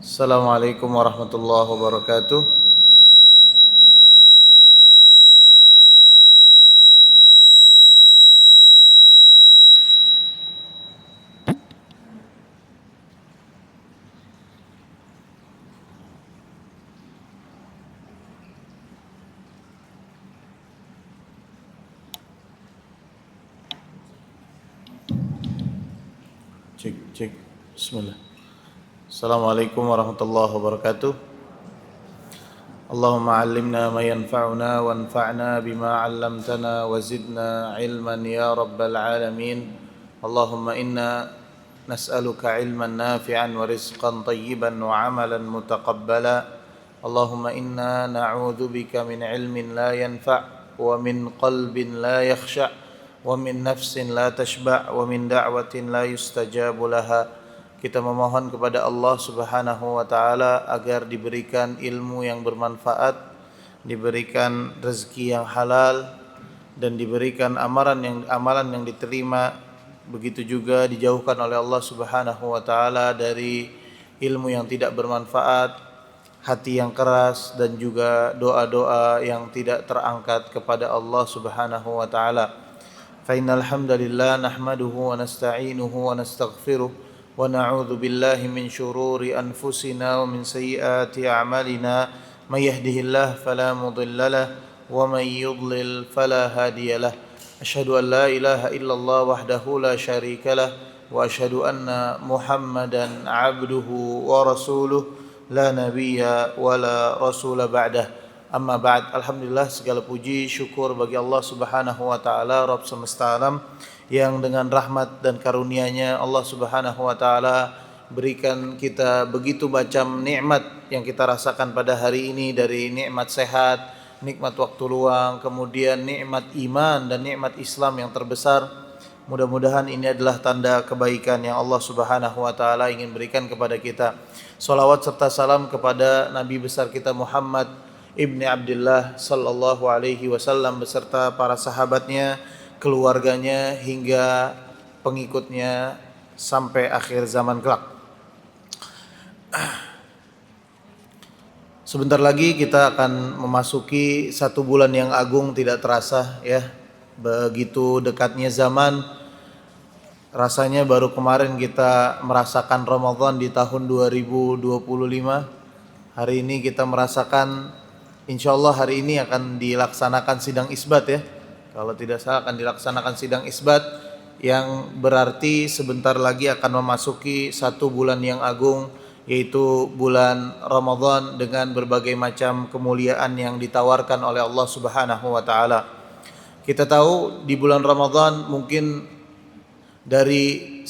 Assalamualaikum warahmatullahi wabarakatuh. Cek. Bismillah. Assalamualaikum warahmatullahi wabarakatuh. Allahumma 'allimna ma yanfa'una wanfa'na bima 'allamtana wa zidna 'ilman ya rabbal alamin. Allahumma inna nas'aluka 'ilman nafi'an wa rizqan thayyiban wa 'amalan mutaqabbala. Allahumma inna na'udzubika min 'ilmin la yanfa' wa min qalbin la yakhsha' wa min nafsin la tashba' wa min da'watin la yustajabu laha. Kita memohon kepada Allah Subhanahu wa taala agar diberikan ilmu yang bermanfaat, diberikan rezeki yang halal, dan diberikan amalan yang diterima. Begitu juga dijauhkan oleh Allah Subhanahu wa taala dari ilmu yang tidak bermanfaat, hati yang keras, dan juga doa-doa yang tidak terangkat kepada Allah Subhanahu wa taala. Fa innal hamdalillah nahmaduhu wa nasta'inuhu wa nastaghfiruh wa na'udzu billahi min shururi anfusina wa min sayyiati a'malina may yahdihillahu fala mudilla lahu wa may yudlil fala hadiya lahu. Asyhadu an la ilaha illallah wahdahu la syarika lahu wa asyhadu anna Muhammadan 'abduhu wa rasuluh la nabiyya wa la rasula ba'dah. Amma ba'd. Alhamdulillah, segala puji syukur bagi Allah Subhanahu wa taala, Rabb semesta alam, yang dengan rahmat dan karunia-Nya Allah Subhanahu wa taala berikan kita begitu macam nikmat yang kita rasakan pada hari ini, dari nikmat sehat, nikmat waktu luang, kemudian nikmat iman dan nikmat Islam yang terbesar. Mudah-mudahan ini adalah tanda kebaikan yang Allah Subhanahu wa taala ingin berikan kepada kita. Salawat serta salam kepada Nabi besar kita Muhammad Ibni Abdullah sallallahu alaihi wasallam beserta para sahabatnya, keluarganya, hingga pengikutnya sampai akhir zaman kelak. Sebentar lagi kita akan memasuki satu bulan yang agung, tidak terasa ya. Begitu dekatnya zaman, rasanya baru kemarin kita merasakan Ramadan di tahun 2025. Hari ini kita merasakan, insyaallah hari ini akan dilaksanakan sidang isbat ya. Kalau tidak salah akan dilaksanakan sidang isbat, yang berarti sebentar lagi akan memasuki satu bulan yang agung, yaitu bulan Ramadan, dengan berbagai macam kemuliaan yang ditawarkan oleh Allah Subhanahu wa taala. Kita tahu di bulan Ramadan, mungkin dari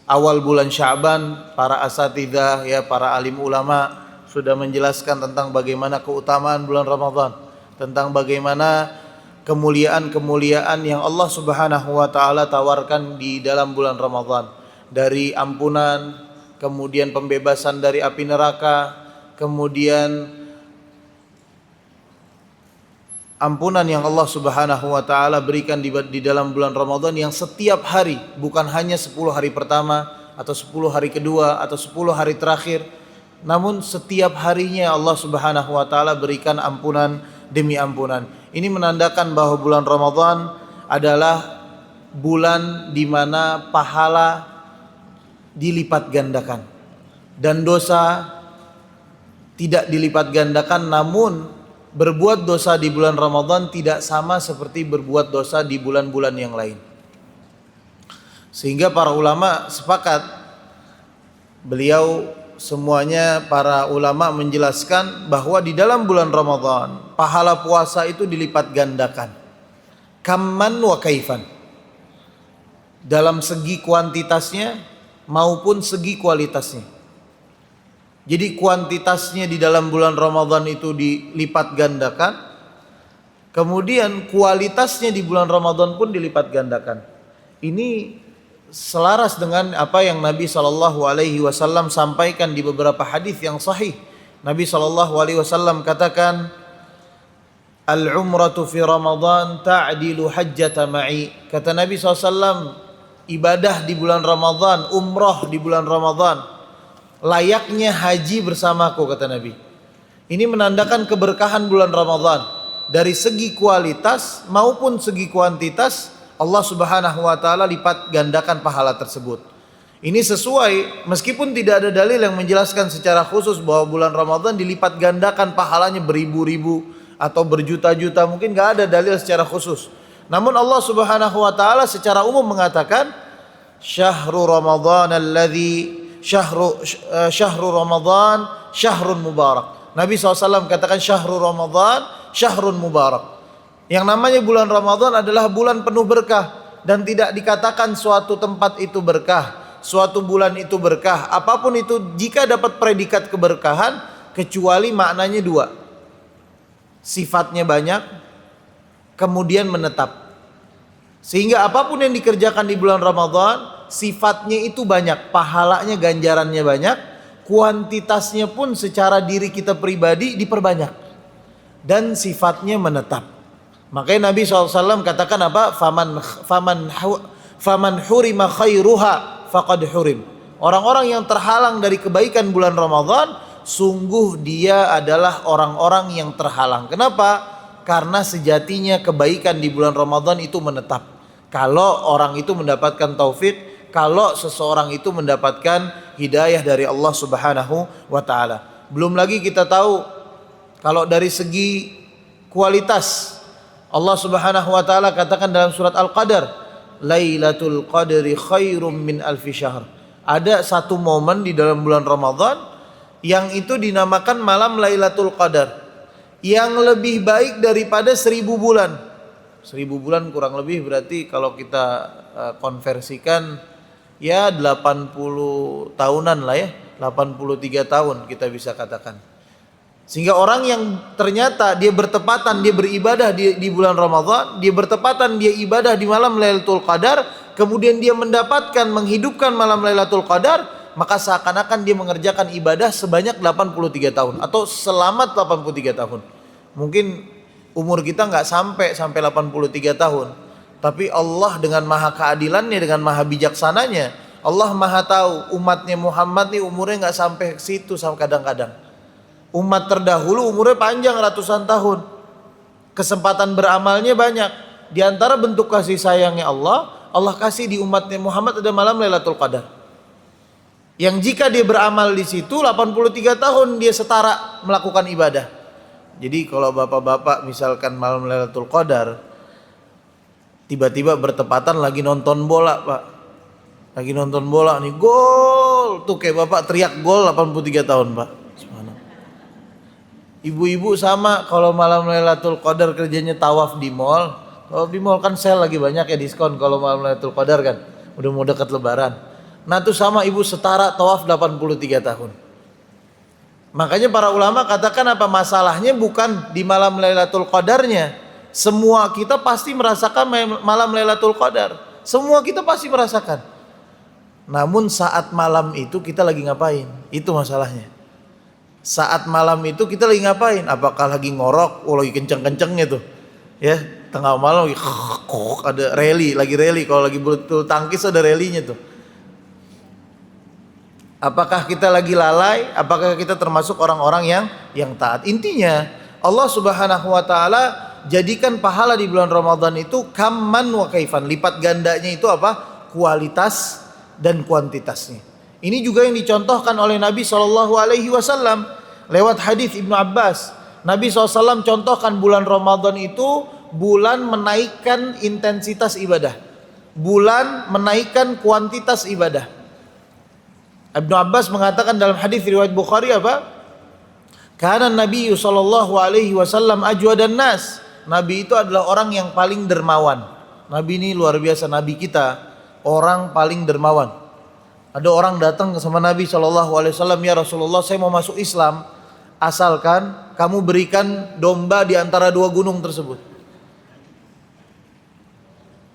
awal bulan Sya'ban, para asatidzah ya, para alim ulama sudah menjelaskan tentang bagaimana keutamaan bulan Ramadan, tentang bagaimana kemuliaan-kemuliaan yang Allah Subhanahu wa taala tawarkan di dalam bulan Ramadan, dari ampunan, kemudian pembebasan dari api neraka, kemudian ampunan yang Allah Subhanahu wa taala berikan di dalam bulan Ramadan, yang setiap hari, bukan hanya 10 hari pertama atau 10 hari kedua atau 10 hari terakhir, namun setiap harinya Allah Subhanahu wa taala berikan ampunan demi ampunan. Ini menandakan bahwa bulan Ramadan adalah bulan di mana pahala dilipat gandakan dan dosa tidak dilipat gandakan. Namun berbuat dosa di bulan Ramadan tidak sama seperti berbuat dosa di bulan-bulan yang lain. Sehingga para ulama sepakat, semuanya para ulama menjelaskan bahwa di dalam bulan Ramadan pahala puasa itu dilipat gandakan, kamman wa kaifan, dalam segi kuantitasnya maupun segi kualitasnya. Jadi kuantitasnya di dalam bulan Ramadan itu dilipat gandakan, kemudian kualitasnya di bulan Ramadan pun dilipat gandakan. Ini selaras dengan apa yang Nabi SAW sampaikan di beberapa hadis yang sahih. Nabi SAW katakan, al-umratu fi Ramadan ta'dilu hajjata ma'i. Kata Nabi SAW, ibadah di bulan Ramadan, umrah di bulan Ramadan, layaknya haji bersamaku, kata Nabi. Ini menandakan keberkahan bulan Ramadan. Dari segi kualitas maupun segi kuantitas, Allah Subhanahu wa taala lipat gandakan pahala tersebut. Ini sesuai, meskipun tidak ada dalil yang menjelaskan secara khusus bahwa bulan Ramadan dilipat gandakan pahalanya beribu-ribu atau berjuta-juta, mungkin gak ada dalil secara khusus. Namun Allah Subhanahu wa taala secara umum mengatakan syahru Ramadan alladzi syahru Ramadan syahrun mubarak. Nabi SAW katakan syahru Ramadan syahrun mubarak. Yang namanya bulan Ramadan adalah bulan penuh berkah, dan tidak dikatakan suatu tempat itu berkah, suatu bulan itu berkah, apapun itu jika dapat predikat keberkahan, kecuali maknanya dua. Sifatnya banyak, kemudian menetap. Sehingga apapun yang dikerjakan di bulan Ramadan, sifatnya itu banyak, pahalanya, ganjarannya banyak, kuantitasnya pun secara diri kita pribadi diperbanyak, dan sifatnya menetap. Makanya Nabi SAW katakan apa? Faman hurima khairuha faqad hurim. Orang-orang yang terhalang dari kebaikan bulan Ramadan, sungguh dia adalah orang-orang yang terhalang. Kenapa? Karena sejatinya kebaikan di bulan Ramadan itu menetap. Kalau orang itu mendapatkan taufik, kalau seseorang itu mendapatkan hidayah dari Allah Subhanahu wa taala. Belum lagi kita tahu kalau dari segi kualitas, Allah Subhanahu wa taala katakan dalam surat Al-Qadar, Lailatul Qadri khairum min alfi syahr. Ada satu momen di dalam bulan Ramadan yang itu dinamakan malam Lailatul Qadar, yang lebih baik daripada 1000 bulan. 1000 bulan kurang lebih berarti kalau kita konversikan ya 80 tahunan lah ya, 83 tahun kita bisa katakan. Sehingga orang yang ternyata dia bertepatan, dia beribadah di bulan Ramadan, dia bertepatan, dia ibadah di malam Lailatul Qadar, kemudian dia mendapatkan, menghidupkan malam Lailatul Qadar, maka seakan-akan dia mengerjakan ibadah sebanyak 83 tahun atau selama 83 tahun. Mungkin umur kita nggak sampai 83 tahun, tapi Allah dengan maha keadilannya, dengan maha bijaksananya, Allah maha tahu umatnya Muhammad nih umurnya nggak sampai ke situ sama kadang-kadang. Umat terdahulu umurnya panjang ratusan tahun, kesempatan beramalnya banyak. Di antara bentuk kasih sayangnya Allah, Allah kasih di umatnya Muhammad ada malam Lailatul Qadar, yang jika dia beramal di situ 83 tahun dia setara melakukan ibadah. Jadi kalau bapak-bapak misalkan malam Lailatul Qadar tiba-tiba bertepatan lagi nonton bola, Pak, lagi nonton bola nih, gol tuh, kayak bapak teriak gol 83 tahun, Pak. Ibu-ibu sama kalau malam Lailatul Qadar kerjanya tawaf di mall. Kalau di mall kan sale lagi banyak ya, diskon kalau malam Lailatul Qadar kan. Udah mau dekat lebaran. Nah itu sama ibu setara tawaf 83 tahun. Makanya para ulama katakan apa masalahnya bukan di malam Lailatul Qadarnya. Semua kita pasti merasakan malam Lailatul Qadar. Semua kita pasti merasakan. Namun saat malam itu kita lagi ngapain? Itu masalahnya. Saat malam itu kita lagi ngapain? Apakah lagi ngorok? Oh lagi kenceng-kencengnya tuh, ya tengah malam lagi ada rally, lagi rally. Kalau lagi bulu tangkis ada rallynya tuh. Apakah kita lagi lalai? Apakah kita termasuk orang-orang yang taat? Intinya Allah Subhanahu wa taala jadikan pahala di bulan Ramadan itu kamman wa kaifan. Lipat gandanya itu apa? Kualitas dan kuantitasnya. Ini juga yang dicontohkan oleh Nabi SAW lewat hadis Ibnu Abbas. Nabi SAW contohkan bulan Ramadan itu bulan menaikkan intensitas ibadah, bulan menaikkan kuantitas ibadah. Ibnu Abbas mengatakan dalam hadis riwayat Bukhari apa? Karena Nabi SAW ajwadan nas. Nabi itu adalah orang yang paling dermawan. Nabi ini luar biasa, Nabi kita orang paling dermawan. Ada orang datang sama Nabi SAW, ya Rasulullah, saya mau masuk Islam, asalkan kamu berikan domba di antara dua gunung tersebut.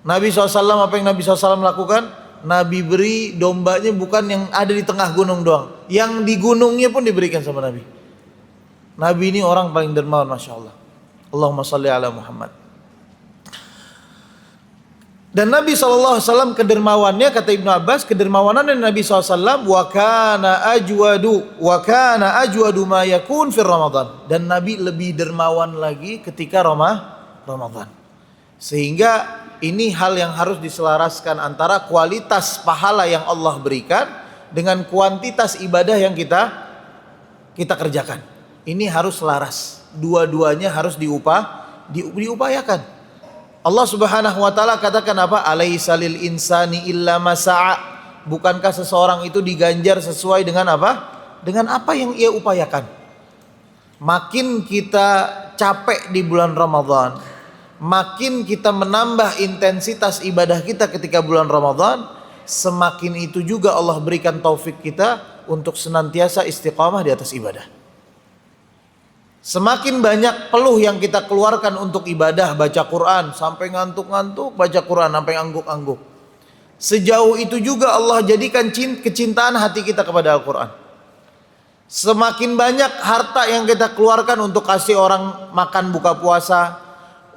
Nabi SAW, apa yang Nabi SAW lakukan? Nabi beri dombanya bukan yang ada di tengah gunung doang, yang di gunungnya pun diberikan sama Nabi. Nabi ini orang paling dermawan, Masya Allah. Allahumma salli ala Muhammad. Dan Nabi SAW kedermawannya, kata Ibnu Abbas, kedermawanan dari Nabi SAW, wa kana ajwadu ma yakun fir Ramadan. Dan Nabi lebih dermawan lagi ketika Ramadan. Sehingga ini hal yang harus diselaraskan antara kualitas pahala yang Allah berikan dengan kuantitas ibadah yang kita kerjakan. Ini harus selaras. Dua-duanya harus diupayakan. Allah Subhanahu wa taala katakan apa? Alaisa lil insani illa ma sa'a. Bukankah seseorang itu diganjar sesuai dengan apa? Dengan apa yang ia upayakan. Makin kita capek di bulan Ramadan, makin kita menambah intensitas ibadah kita ketika bulan Ramadan, semakin itu juga Allah berikan taufik kita untuk senantiasa istiqamah di atas ibadah. Semakin banyak peluh yang kita keluarkan untuk ibadah, baca Quran sampai ngantuk-ngantuk, baca Quran sampai angguk-angguk. Sejauh itu juga Allah jadikan kecintaan hati kita kepada Al-Quran. Semakin banyak harta yang kita keluarkan untuk kasih orang makan buka puasa,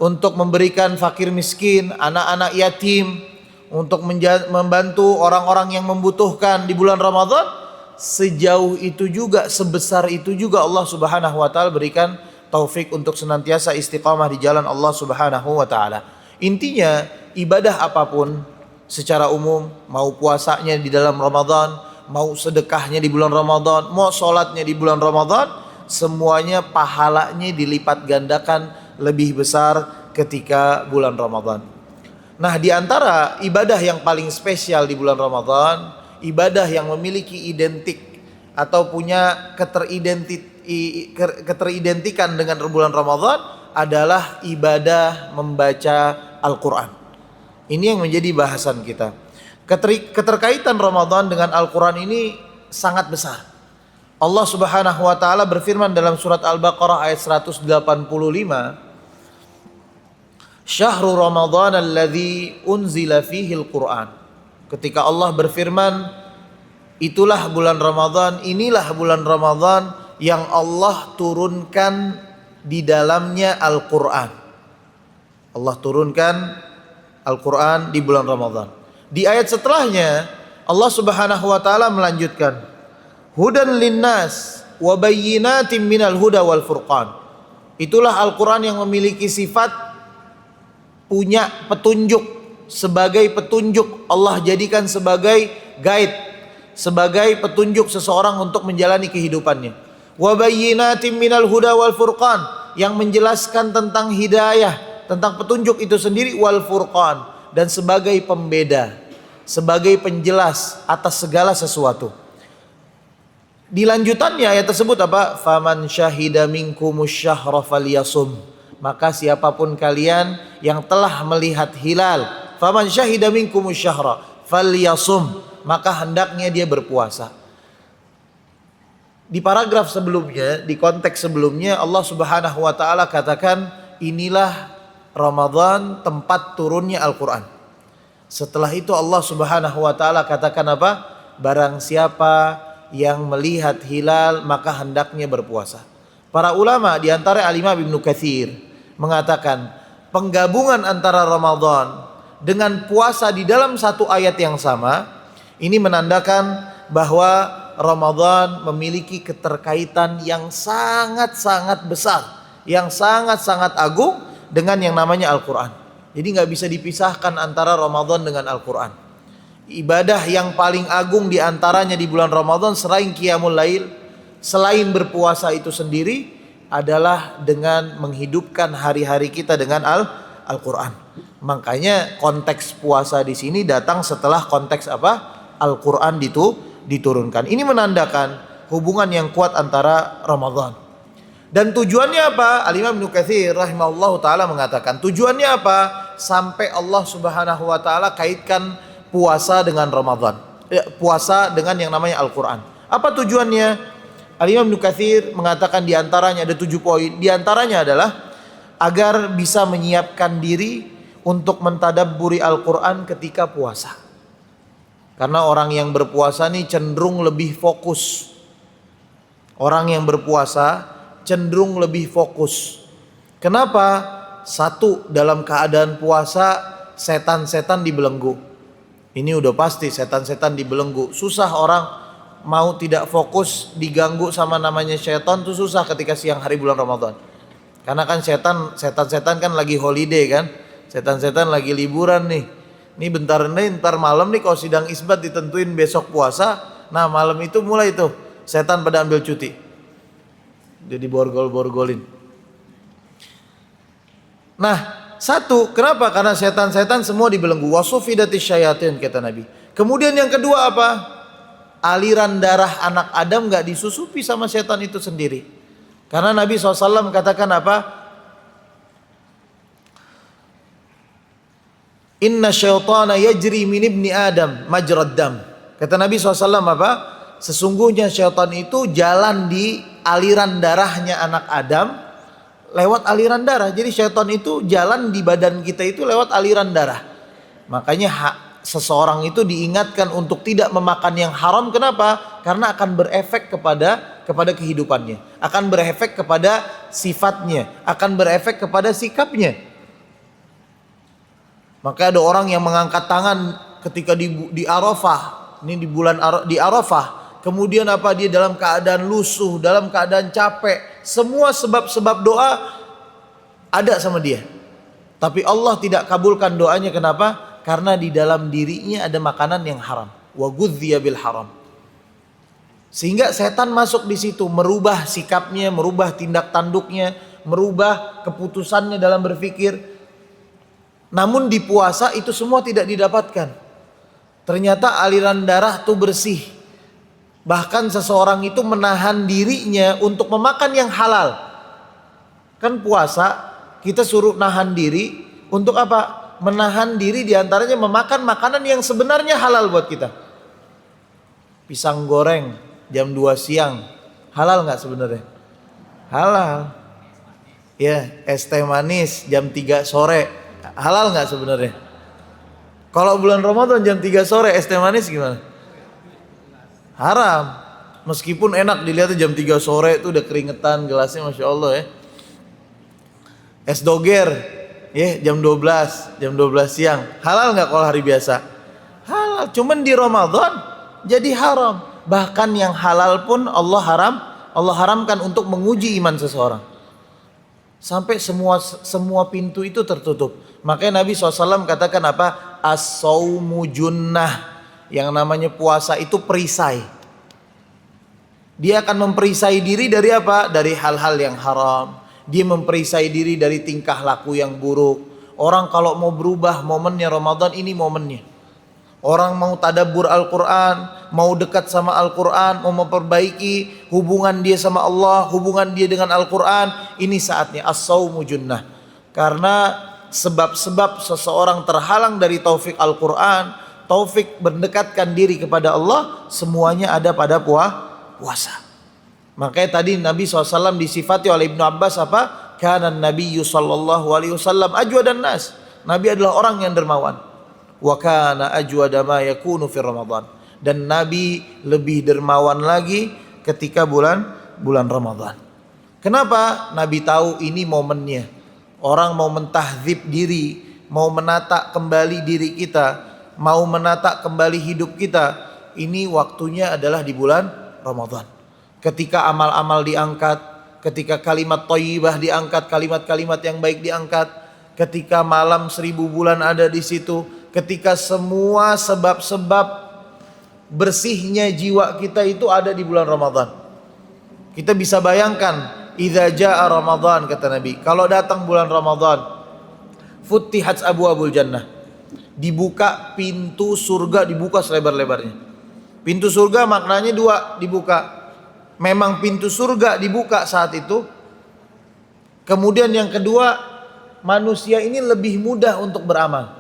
untuk memberikan fakir miskin, anak-anak yatim, untuk membantu orang-orang yang membutuhkan di bulan Ramadan. Sejauh itu juga, sebesar itu juga Allah Subhanahu wa taala berikan taufik untuk senantiasa istiqamah di jalan Allah Subhanahu wa taala. Intinya, ibadah apapun secara umum, mau puasanya di dalam Ramadan, mau sedekahnya di bulan Ramadan, mau sholatnya di bulan Ramadan, semuanya pahalanya dilipat gandakan lebih besar ketika bulan Ramadan. Nah, di antara ibadah yang paling spesial di bulan Ramadan, ibadah yang memiliki identik atau punya keteridentikan dengan bulan Ramadan adalah ibadah membaca Al-Quran. Ini yang menjadi bahasan kita. Keterkaitan Ramadan dengan Al-Quran ini sangat besar. Allah Subhanahu wa taala berfirman dalam surat Al-Baqarah ayat 185, Syahrul Ramadan alladzi unzila fihi al-Quran. Ketika Allah berfirman, itulah bulan Ramadan, inilah bulan Ramadan yang Allah turunkan di dalamnya Al-Quran. Allah turunkan Al-Quran di bulan Ramadan. Di ayat setelahnya Allah Subhanahu wa taala melanjutkan, Hudan linnas wa bayyinatin minal huda wal furqan. Itulah Al-Quran yang memiliki sifat punya petunjuk. Sebagai petunjuk, Allah jadikan sebagai guide, sebagai petunjuk seseorang untuk menjalani kehidupannya. Wa bayyinatin minal huda wal furqan, yang menjelaskan tentang hidayah, tentang petunjuk itu sendiri, wal furqan, dan sebagai pembeda, sebagai penjelas atas segala sesuatu. Di lanjutannya ayat tersebut apa? Faman syahida minkumus syahra falyasum. Maka siapapun kalian yang telah melihat hilal, faman syahida minkumus syahra falyasum, maka hendaknya dia berpuasa. Di paragraf sebelumnya, di konteks sebelumnya, Allah Subhanahu wa taala katakan, inilah Ramadan, tempat turunnya Al-Quran. Setelah itu Allah Subhanahu wa taala katakan apa? Barang siapa yang melihat hilal, maka hendaknya berpuasa. Para ulama di antara Al-Imam Ibnu Katsir mengatakan penggabungan antara Ramadan dengan puasa di dalam satu ayat yang sama ini menandakan bahwa Ramadan memiliki keterkaitan yang sangat-sangat besar, yang sangat-sangat agung dengan yang namanya Al-Quran. Jadi gak bisa dipisahkan antara Ramadan dengan Al-Quran. Ibadah yang paling agung diantaranya di bulan Ramadan selain Qiyamul Lail, selain berpuasa itu sendiri, adalah dengan menghidupkan hari-hari kita dengan Al-Quran. Makanya konteks puasa di sini datang setelah konteks apa? Al-Quran diturunkan. Ini menandakan hubungan yang kuat antara Ramadan. Dan tujuannya apa? Al-Imam Ibnu Katsir rahimahullahu taala mengatakan, tujuannya apa? Sampai Allah Subhanahu wa taala kaitkan puasa dengan Ramadan. Puasa dengan yang namanya Al-Quran. Apa tujuannya? Al-Imam Ibnu Katsir mengatakan di antaranya ada 7 poin. Di antaranya adalah agar bisa menyiapkan diri untuk mentadabburi Al-Quran ketika puasa. Karena orang yang berpuasa ini cenderung lebih fokus. Orang yang berpuasa cenderung lebih fokus. Kenapa? Satu, dalam keadaan puasa setan-setan dibelenggu. Ini udah pasti setan-setan dibelenggu. Susah orang mau tidak fokus diganggu sama namanya setan tuh susah ketika siang hari bulan Ramadan. Karena kan setan-setan kan lagi holiday kan. Setan-setan lagi liburan nih. Ini bentar malam nih kalau sidang isbat ditentuin besok puasa. Nah malam itu mulai tuh setan pada ambil cuti. Jadi borgol-borgolin. Nah satu, kenapa? Karena setan-setan semua dibelenggu. Wasufidatis syayatin kata Nabi. Kemudian yang kedua apa? Aliran darah anak Adam gak disusupi sama setan itu sendiri. Karena Nabi SAW katakan apa? Inna syaitana yajri min ibni Adam majrad dam. Kata Nabi SAW apa? Sesungguhnya syaitan itu jalan di aliran darahnya anak Adam lewat aliran darah. Jadi syaitan itu jalan di badan kita itu lewat aliran darah. Makanya seseorang itu diingatkan untuk tidak memakan yang haram. Kenapa? Karena akan berefek kepada kehidupannya, akan berefek kepada sifatnya, akan berefek kepada sikapnya. Maka ada orang yang mengangkat tangan ketika di Arafah, ini di bulan di Arafah, kemudian apa, dia dalam keadaan lusuh, dalam keadaan capek, semua sebab-sebab doa ada sama dia, tapi Allah tidak kabulkan doanya. Kenapa? Karena di dalam dirinya ada makanan yang haram. Wa ghudhiya bil haram. Sehingga setan masuk di situ, merubah sikapnya, merubah tindak tanduknya, merubah keputusannya dalam berpikir. Namun di puasa itu semua tidak didapatkan. Ternyata aliran darah itu bersih. Bahkan seseorang itu menahan dirinya untuk memakan yang halal. Kan puasa kita suruh nahan diri untuk apa? Menahan diri diantaranya memakan makanan yang sebenarnya halal buat kita. Pisang goreng jam 2 siang halal nggak sebenarnya? Halal. Ya, es teh manis jam 3 sore halal nggak sebenarnya? Kalau bulan Ramadan jam 3 sore es teh manis gimana? Haram. Meskipun enak dilihatnya jam 3 sore itu udah keringetan gelasnya, Masya Allah ya. Es doger ya jam 12 siang halal nggak kalau hari biasa? Halal. Cuman di Ramadan jadi haram. Bahkan yang halal pun Allah haramkan untuk menguji iman seseorang. Sampai semua pintu itu tertutup. Makanya Nabi SAW katakan apa? As-saumu junnah. Yang namanya puasa itu perisai. Dia akan memperisai diri dari apa? Dari hal-hal yang haram. Dia memperisai diri dari tingkah laku yang buruk. Orang kalau mau berubah, momennya Ramadan ini momennya. Orang mau tadabbur Al-Quran, mau dekat sama Al-Quran, mau memperbaiki hubungan dia sama Allah, hubungan dia dengan Al-Quran, ini saatnya. As-saumu junnah. Karena sebab-sebab seseorang terhalang dari taufik Al-Quran, taufik mendekatkan diri kepada Allah, semuanya ada pada puasa. Makanya tadi Nabi SAW disifati oleh Ibnu Abbas apa? Kana Nabi sallallahu alaihi wasallam ajwadan nas. Nabi adalah orang yang dermawan. Wa kana ajwada ma yakunu fi Ramadan. Dan Nabi lebih dermawan lagi ketika bulan Ramadan. Kenapa? Nabi tahu ini momennya. Orang mau mentahdzib diri, mau menata kembali diri kita, mau menata kembali hidup kita. Ini waktunya adalah di bulan Ramadan. Ketika amal-amal diangkat, ketika kalimat thayyibah diangkat, kalimat-kalimat yang baik diangkat, ketika malam 1000 bulan ada di situ, ketika semua sebab-sebab bersihnya jiwa kita itu ada di bulan Ramadan. Kita bisa bayangkan, idza jaa Ramadan kata Nabi, kalau datang bulan Ramadan, futtihat abwaabul jannah. Dibuka pintu surga, dibuka selebar-lebarnya. Pintu surga maknanya dua, dibuka. Memang pintu surga dibuka saat itu. Kemudian yang kedua, manusia ini lebih mudah untuk beramal.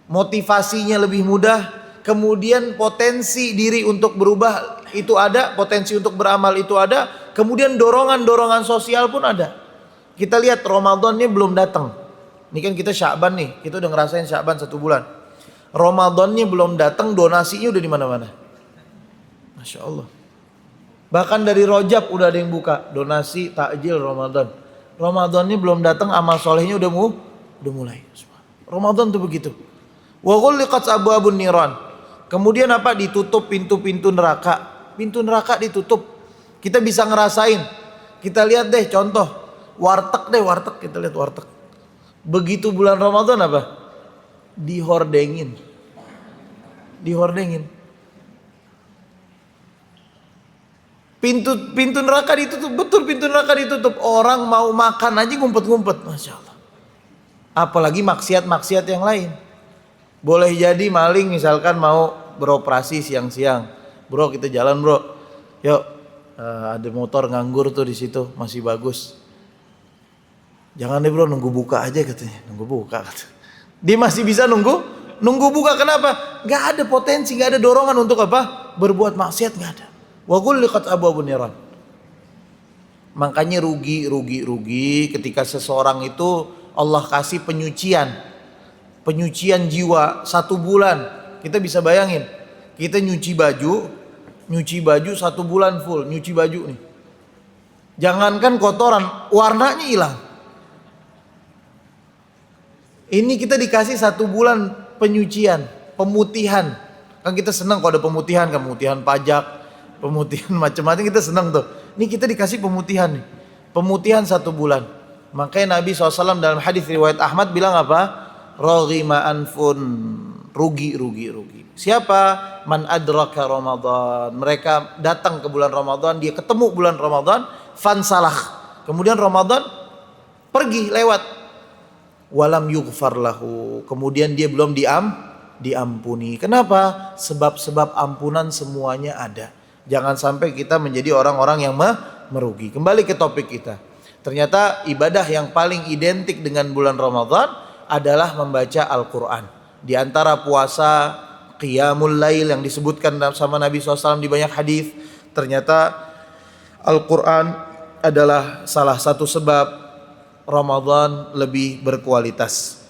Motivasinya lebih mudah. Kemudian potensi diri untuk berubah itu ada, potensi untuk beramal itu ada. Kemudian dorongan-dorongan sosial pun ada. Kita lihat Ramadannya belum datang. Ini kan kita Sya'ban nih, kita udah ngerasain Sya'ban 1 bulan. Ramadannya belum datang, donasinya udah di mana-mana. Masya Allah. Bahkan dari Rajab udah ada yang buka donasi takjil Ramadan. Ramadannya belum datang, amal solehnya udah mulai. Ramadan tuh begitu. Wa ghulliqat abwabun niran. Kemudian apa? Ditutup pintu-pintu neraka. Pintu neraka ditutup. Kita bisa ngerasain. Kita lihat deh contoh. Warteg kita lihat warteg. Begitu bulan Ramadan apa? Dihordengin. Pintu neraka ditutup, betul pintu neraka ditutup. Orang mau makan aja ngumpet-ngumpet, Masya Allah. Apalagi maksiat-maksiat yang lain. Boleh jadi maling misalkan mau beroperasi siang-siang. Bro, kita jalan bro. Yuk, ada motor nganggur tuh di situ, masih bagus. Jangan deh bro, nunggu buka aja katanya. Nunggu buka katanya. Dia masih bisa nunggu buka. Kenapa? Gak ada potensi, gak ada dorongan untuk apa? Berbuat maksiat, gak ada. Wa ghulliqat abwabun niran. Makanya rugi ketika seseorang itu Allah kasih penyucian jiwa 1 bulan. Kita bisa bayangin, kita nyuci baju 1 bulan full, nyuci baju nih. Jangankan kotoran, warnanya hilang. Ini kita dikasih 1 bulan penyucian, pemutihan. Kan kita senang kalau ada pemutihan pajak, pemutihan macam-macam, kita senang tuh. Ini kita dikasih pemutihan nih. Pemutihan 1 bulan. Makanya Nabi SAW dalam hadis riwayat Ahmad bilang apa? Raghima anfun, rugi. Siapa? Man adraka Ramadan. Mereka datang ke bulan Ramadan, dia ketemu bulan Ramadan, fansalah. Kemudian Ramadan pergi lewat. Walam yughfar lahu. Kemudian dia belum diampuni. Kenapa? Sebab ampunan semuanya ada. Jangan sampai kita menjadi orang-orang yang merugi. Kembali ke topik kita. Ternyata ibadah yang paling identik dengan bulan Ramadan adalah membaca Al-Quran. Di antara puasa, qiyamul lail yang disebutkan sama Nabi SAW di banyak hadis. Ternyata Al-Quran adalah salah satu sebab Ramadan lebih berkualitas.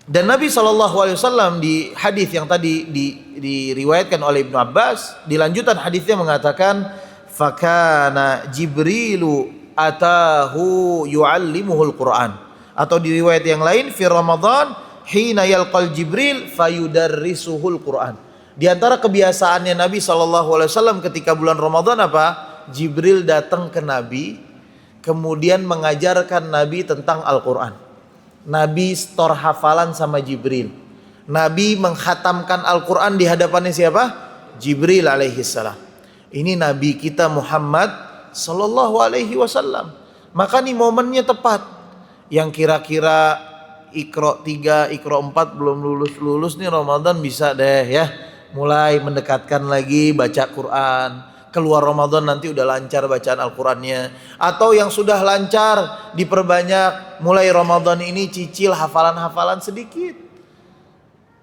Dan Nabi SAW di hadis yang tadi diriwayatkan oleh Ibnu Abbas, di lanjutan hadisnya mengatakan, fakana Jibrilu atahu yu'allimuhul Quran. Atau di riwayat yang lain, fi Ramadan hina yalqal Jibril fayudarrisuhul Quran. Di antara kebiasaannya Nabi SAW ketika bulan Ramadan apa? Jibril datang ke Nabi, kemudian mengajarkan Nabi tentang Al-Quran. Nabi setor hafalan sama Jibril. Nabi menghatamkan Al-Quran di hadapannya siapa? Jibril alaihissalam. Ini Nabi kita Muhammad sallallahu alaihi wasallam. Maka nih momennya tepat. Yang kira-kira Iqra 3, Iqra 4 belum lulus nih Ramadan bisa deh ya. Mulai mendekatkan lagi baca Quran. Keluar Ramadan nanti udah lancar bacaan Al-Qurannya. Atau yang sudah lancar diperbanyak. Mulai Ramadan ini cicil hafalan-hafalan sedikit.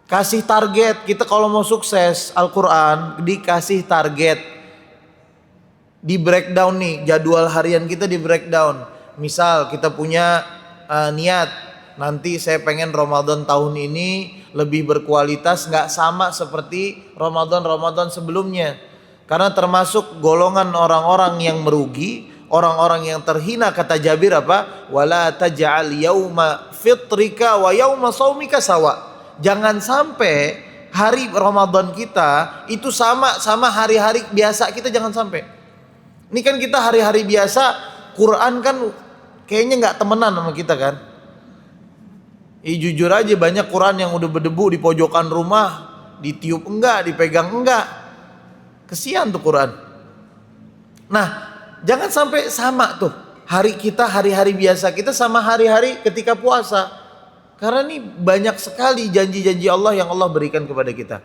Kasih target. Kita kalau mau sukses Al-Quran dikasih target. Di breakdown nih. Jadwal harian kita di breakdown. Misal kita punya niat. Nanti saya pengen Ramadan tahun ini lebih berkualitas. Gak sama seperti Ramadan sebelumnya. Karena termasuk golongan orang-orang yang merugi, orang-orang yang terhina, kata Jabir apa? Wala taj'al yauma fitrika wa yauma shaumika sawa. Jangan sampai hari Ramadan kita itu sama hari-hari biasa kita, jangan sampai. Ini kan kita hari-hari biasa, Quran kan kayaknya nggak temenan sama kita kan? Jujur aja banyak Quran yang udah berdebu di pojokan rumah, ditiup enggak, dipegang enggak. Kesian tuh Quran. Nah, jangan sampai sama tuh hari kita, hari-hari biasa kita sama hari-hari ketika puasa. Karena ini banyak sekali janji-janji Allah yang Allah berikan kepada kita.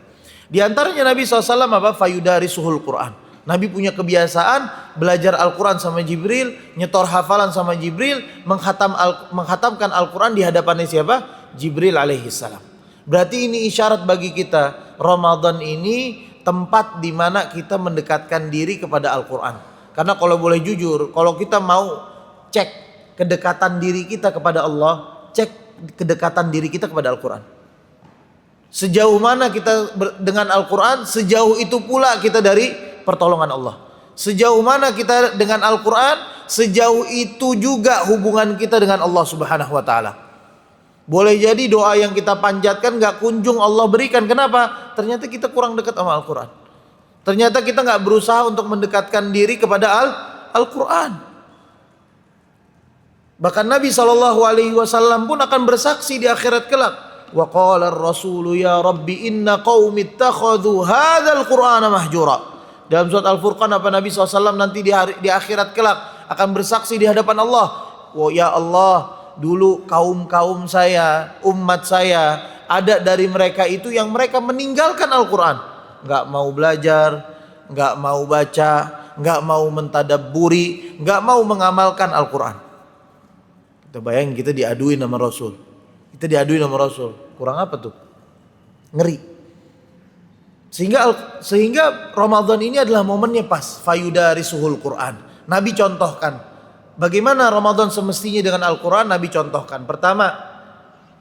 Di antaranya Nabi SAW apa? Fayudarisuhul Quran. Nabi punya kebiasaan belajar Al-Quran sama Jibril, nyetor hafalan sama Jibril, menghatamkan Al-Quran di hadapannya siapa? Jibril alaihissalam. Berarti ini isyarat bagi kita, Ramadan ini tempat di mana kita mendekatkan diri kepada Al-Quran. Karena kalau boleh jujur, kalau kita mau cek kedekatan diri kita kepada Allah, cek kedekatan diri kita kepada Al-Quran. Sejauh mana kita dengan Al-Quran, sejauh itu pula kita dari pertolongan Allah. Sejauh mana kita dengan Al-Quran, sejauh itu juga hubungan kita dengan Allah Subhanahu wa ta'ala. Boleh jadi doa yang kita panjatkan gak kunjung Allah berikan. Kenapa? Ternyata kita kurang dekat sama Al-Quran. Ternyata kita gak berusaha untuk mendekatkan diri kepada Al-Quran. Bahkan Nabi SAW pun akan bersaksi di akhirat kelak. Wa qala ar-rasulu ya Rabbi inna qaumi ittakhadhu hadzal Qur'ana mahjura. Dalam surat Al-Furqan apa Nabi SAW nanti di akhirat kelak akan bersaksi di hadapan Allah. Oh ya Allah, dulu kaum saya, umat saya, ada dari mereka itu yang mereka meninggalkan Al-Quran. Gak mau belajar, gak mau baca, gak mau mentadabburi, gak mau mengamalkan Al-Quran. Kita bayangin kita diaduin sama Rasul. Kita diaduin sama Rasul. Kurang apa tuh? Ngeri. Sehingga Ramadan ini adalah momennya pas. Fayudarisuhul Quran. Nabi contohkan bagaimana Ramadan semestinya dengan Al-Quran. Nabi contohkan. Pertama,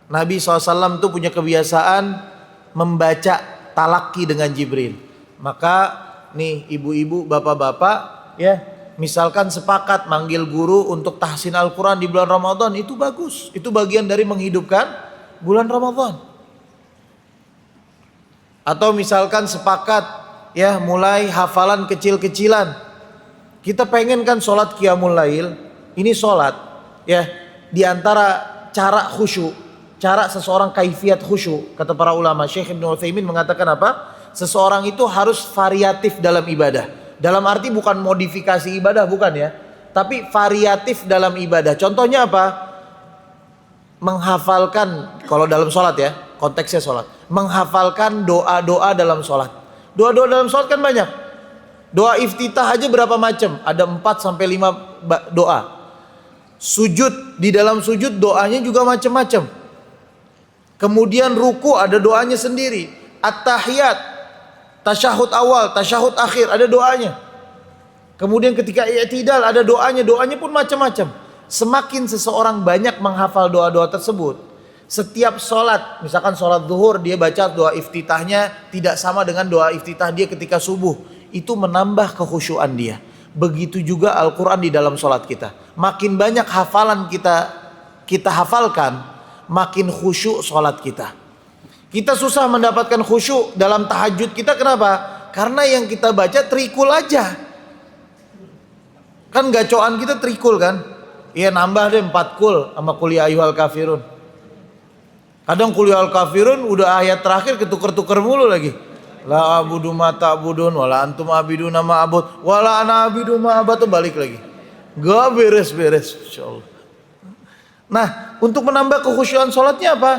Nabi SAW tuh punya kebiasaan membaca talaki dengan Jibril. Maka nih ibu-ibu, bapak-bapak ya, misalkan sepakat manggil guru untuk tahsin Al-Quran di bulan Ramadan, itu bagus. Itu bagian dari menghidupkan bulan Ramadan. Atau misalkan sepakat ya mulai hafalan kecil-kecilan. Kita pengen kan sholat qiyamul lail. Ini sholat ya, di antara cara khusyuk, cara seseorang kaifiat khusyuk, kata para ulama, Syekh Ibnu Utsaimin mengatakan apa? Seseorang itu harus variatif dalam ibadah. Dalam arti bukan modifikasi ibadah, bukan ya, tapi variatif dalam ibadah. Contohnya apa? Menghafalkan, kalau dalam sholat ya, konteksnya sholat, menghafalkan doa-doa dalam sholat. Doa-doa dalam sholat kan banyak. Doa iftitah aja berapa macam? Ada 4-5 doa. Sujud, di dalam sujud doanya juga macam-macam. Kemudian ruku ada doanya sendiri. At-tahiyat, tasyahud awal, tasyahud akhir ada doanya. Kemudian ketika i'tidal ada doanya, doanya pun macam-macam. Semakin seseorang banyak menghafal doa-doa tersebut, setiap sholat, misalkan sholat zuhur dia baca doa iftitahnya tidak sama dengan doa iftitah dia ketika subuh, itu menambah kekhusyuan dia. Begitu juga Al-Quran di dalam sholat kita. Makin banyak hafalan kita hafalkan, makin khusyuk sholat kita. Kita susah mendapatkan khusyuk dalam tahajud kita, kenapa? Karena yang kita baca trikul aja. Kan gacoan kita trikul kan? Iya, nambah deh 4 kul sama qul ya ayyuhal kafirun. Kadang qul ya ayyuhal kafirun udah ayat terakhir ketuker-tuker mulu lagi. La abudu ma ta'budun wala antum abiduna ma abud wala ana abidu ma abad, balik lagi. Gak beres-beres insyaallah. Nah, untuk menambah kekhusyuan sholatnya apa?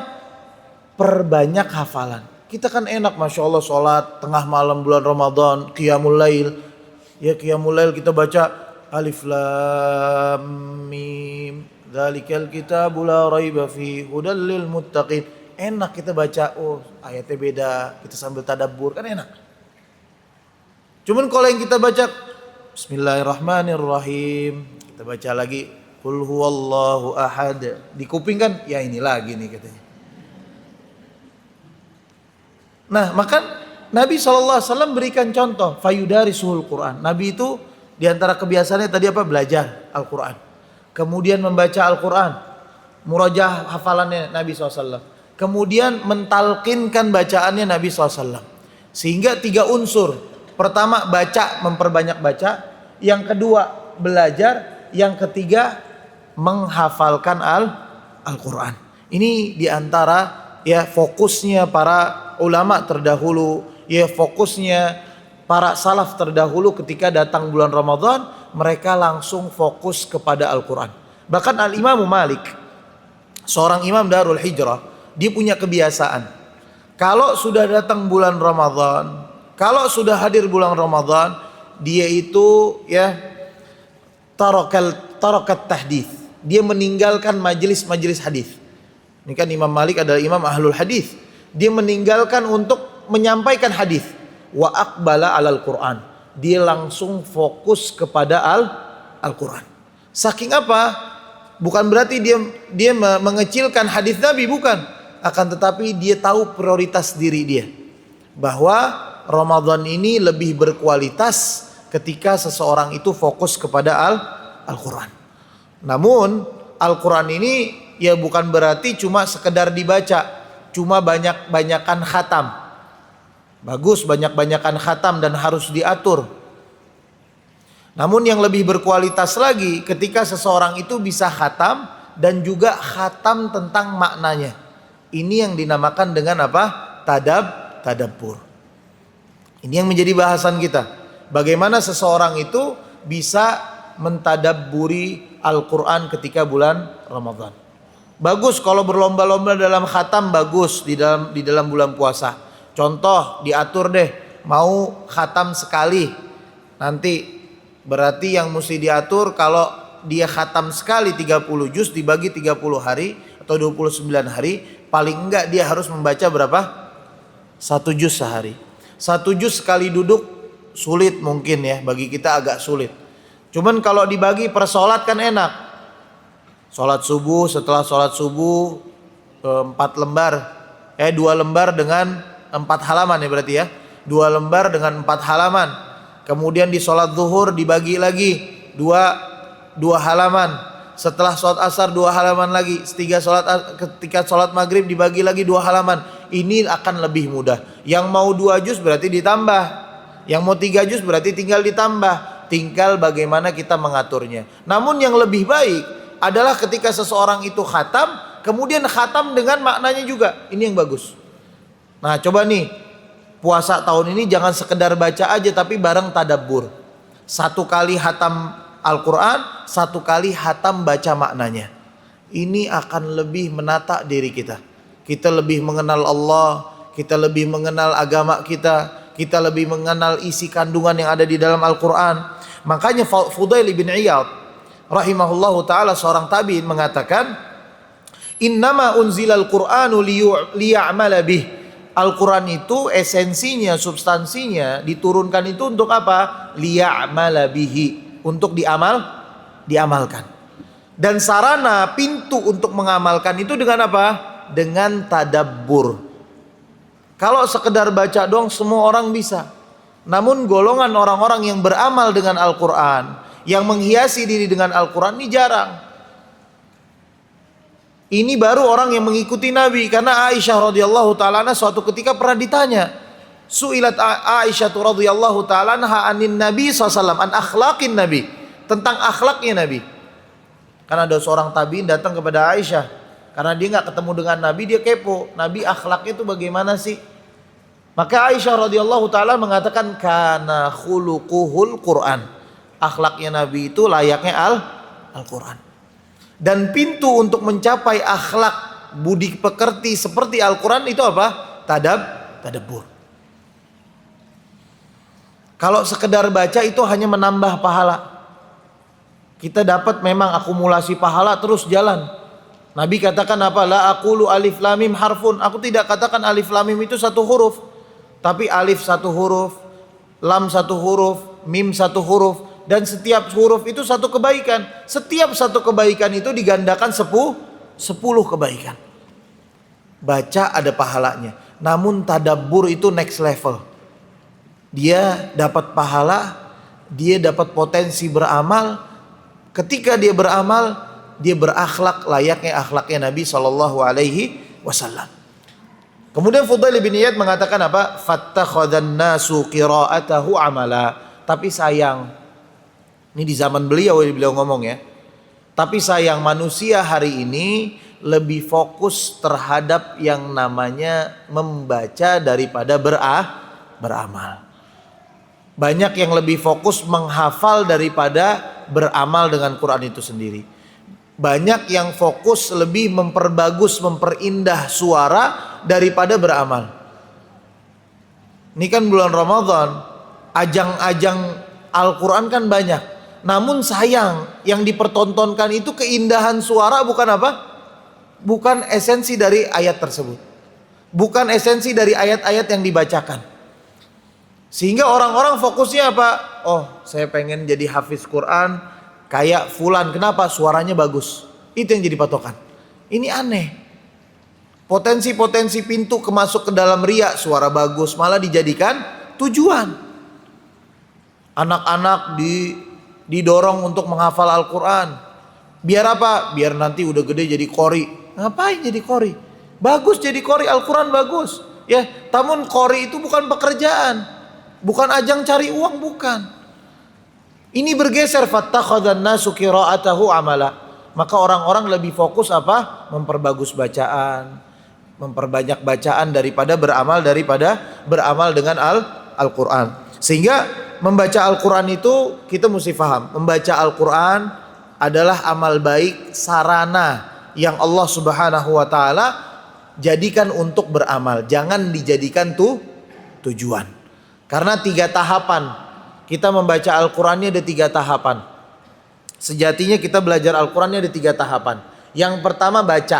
Perbanyak hafalan. Kita kan enak Masya Allah sholat tengah malam bulan Ramadan, qiyamul lail. Ya qiyamul lail kita baca Alif Lam Mim Dzalikal kitabu la raiba fi hudal lil muttaqin. Enak kita baca, oh ayatnya beda, kita sambil tadabbur, kan enak. Cuman kalau yang kita baca Bismillahirrahmanirrahim, kita baca lagi Qul huwallahu ahad, di kuping kan ya ini lagi nih katanya. Nah, maka Nabi SAW berikan contoh fayudarisuhul Quran. Nabi itu diantara kebiasaannya tadi apa? Belajar Al-Quran. Kemudian membaca Al-Quran. Murajaah hafalannya Nabi SAW. Kemudian mentalkinkan bacaannya Nabi SAW. Sehingga 3 unsur. Pertama baca, memperbanyak baca. Yang kedua belajar. Yang ketiga menghafalkan Al-Quran. Ini diantara ya fokusnya para ulama terdahulu, ya fokusnya para salaf terdahulu ketika datang bulan Ramadan, mereka langsung fokus kepada Al-Quran. Bahkan Al-Imam Malik, seorang imam Darul Hijrah, dia punya kebiasaan. Kalau sudah datang bulan Ramadan, kalau sudah hadir bulan Ramadan, dia itu ya tarakat tahdits. Dia meninggalkan majelis-majelis hadis. Ini kan Imam Malik adalah imam ahlul hadis. Dia meninggalkan untuk menyampaikan hadis. Wa aqbala alal Quran. Dia langsung fokus kepada Al-Quran. Saking apa? Bukan berarti dia mengecilkan hadis Nabi, bukan. Akan tetapi dia tahu prioritas diri dia. Bahwa Ramadan ini lebih berkualitas ketika seseorang itu fokus kepada Al-Quran. Namun Al-Quran ini ya bukan berarti cuma sekedar dibaca, cuma banyak-banyakan khatam. Bagus banyak-banyakan khatam dan harus diatur. Namun yang lebih berkualitas lagi ketika seseorang itu bisa khatam dan juga khatam tentang maknanya. Ini yang dinamakan dengan apa? Tadabbur. Ini yang menjadi bahasan kita. Bagaimana seseorang itu bisa mentadabburi Al-Quran ketika bulan Ramadan. Bagus kalau berlomba-lomba dalam khatam, bagus di dalam bulan puasa. Contoh diatur deh, mau khatam sekali. Nanti berarti yang mesti diatur kalau dia khatam sekali 30 juz dibagi 30 hari atau 29 hari, paling enggak dia harus membaca berapa? 1 juz sehari. 1 juz sekali duduk sulit mungkin ya, bagi kita agak sulit. Cuman kalau dibagi per sholat kan enak. Sholat subuh, setelah sholat subuh 4 lembar, 2 lembar dengan 4 halaman ya berarti ya. 2 lembar dengan 4 halaman. Kemudian di sholat zuhur dibagi lagi 2 halaman. Setelah sholat asar 2 halaman lagi. Ketika sholat maghrib dibagi lagi 2 halaman. Ini akan lebih mudah. Yang mau 2 juz berarti ditambah. Yang mau 3 juz berarti tinggal ditambah. Tinggal bagaimana kita mengaturnya. Namun yang lebih baik adalah ketika seseorang itu khatam, kemudian khatam dengan maknanya juga. Ini yang bagus. Nah coba nih, puasa tahun ini jangan sekedar baca aja tapi bareng tadabbur. 1 kali khatam Al-Quran, 1 kali khatam baca maknanya. Ini akan lebih menata diri kita. Kita lebih mengenal Allah, kita lebih mengenal agama kita lebih mengenal isi kandungan yang ada di dalam Al-Quran. Makanya Fudail bin Iyad rahimahullahu ta'ala seorang tabi'in mengatakan, innama unzilal Qur'anu liya'mala bih. Al-Quran itu esensinya, substansinya diturunkan itu untuk apa? Liya'mala bihi, untuk diamalkan. Dan sarana pintu untuk mengamalkan itu dengan apa? Dengan tadabbur. Kalau sekedar baca dong semua orang bisa. Namun golongan orang-orang yang beramal dengan Al-Quran, yang menghiasi diri dengan Al-Quran ini jarang. Ini baru orang yang mengikuti Nabi. Karena Aisyah radhiyallahu ta'ala suatu ketika pernah ditanya, su'ilat Aisyah radhiyallahu ta'ala anin Nabi SAW, an akhlaqin Nabi, tentang akhlaknya Nabi. Karena ada seorang tabi'in datang kepada Aisyah, karena dia nggak ketemu dengan Nabi, dia kepo, Nabi akhlaknya itu bagaimana sih? Maka Aisyah radhiyallahu ta'ala mengatakan, kana khuluquhul Qur'an. Akhlaknya Nabi itu layaknya Al-Quran. Dan pintu untuk mencapai akhlak budi pekerti seperti Al-Quran itu apa? Tadabbur. Kalau sekedar baca itu hanya menambah pahala. Kita dapat memang akumulasi pahala terus jalan. Nabi katakan apa? La aqulu alif lam mim harfun. Aku tidak katakan alif lam mim itu 1 huruf. Tapi alif 1 huruf, lam 1 huruf, mim 1 huruf. Dan setiap huruf itu 1 kebaikan. Setiap 1 kebaikan itu digandakan 10 kebaikan. Baca ada pahalanya. Namun tadabbur itu next level. Dia dapat pahala, dia dapat potensi beramal. Ketika dia beramal, dia berakhlak layaknya akhlaknya Nabi SAW. Kemudian Fudail bin Iyad mengatakan apa? Fattakhadhan nasu qira'atahu amala. Tapi sayang, ini di zaman beliau ngomong ya. Tapi sayang manusia hari ini lebih fokus terhadap yang namanya membaca daripada beramal. Banyak yang lebih fokus menghafal daripada beramal dengan Quran itu sendiri. Banyak yang fokus lebih memperbagus, memperindah suara daripada beramal. Ini kan bulan Ramadan, ajang-ajang Al-Quran kan banyak. Namun sayang, yang dipertontonkan itu keindahan suara, bukan apa? Bukan esensi dari ayat tersebut. Bukan esensi dari ayat-ayat yang dibacakan. Sehingga orang-orang fokusnya apa? Oh, saya pengen jadi hafiz Quran kayak fulan. Kenapa? Suaranya bagus. Itu yang jadi patokan. Ini aneh. Potensi-potensi pintu masuk ke dalam riya, suara bagus, malah dijadikan tujuan. Anak-anak didorong untuk menghafal Al-Quran. Biar apa? Biar nanti udah gede jadi qori. Ngapain jadi qori? Bagus jadi qori, Al-Quran bagus. Ya, namun qori itu bukan pekerjaan, bukan ajang cari uang, bukan. Ini bergeser, fattakhadhan nasu qira'atahu amala. Maka orang-orang lebih fokus apa? Memperbagus bacaan, memperbanyak bacaan daripada beramal dengan Al-Quran. Sehingga membaca Al-Quran itu kita mesti paham, membaca Al-Quran adalah amal baik, sarana yang Allah Subhanahu wa taala jadikan untuk beramal, jangan dijadikan tujuan. Karena 3 tahapan. Kita membaca Al-Qurannya ada 3 tahapan. Sejatinya kita belajar Al-Qurannya ada 3 tahapan. Yang pertama baca.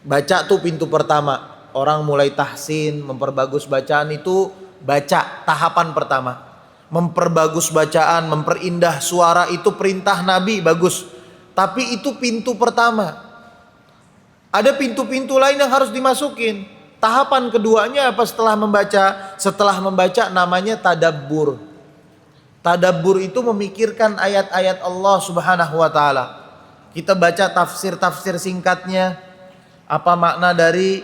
Baca tuh pintu pertama. Orang mulai tahsin, memperbagus bacaan itu baca, tahapan pertama. Memperbagus bacaan, memperindah suara itu perintah Nabi, bagus. Tapi itu pintu pertama. Ada pintu-pintu lain yang harus dimasukin. Tahapan keduanya apa setelah membaca? Setelah membaca namanya tadabbur. Tadabbur itu memikirkan ayat-ayat Allah Subhanahu wa taala. Kita baca tafsir-tafsir singkatnya. Apa makna dari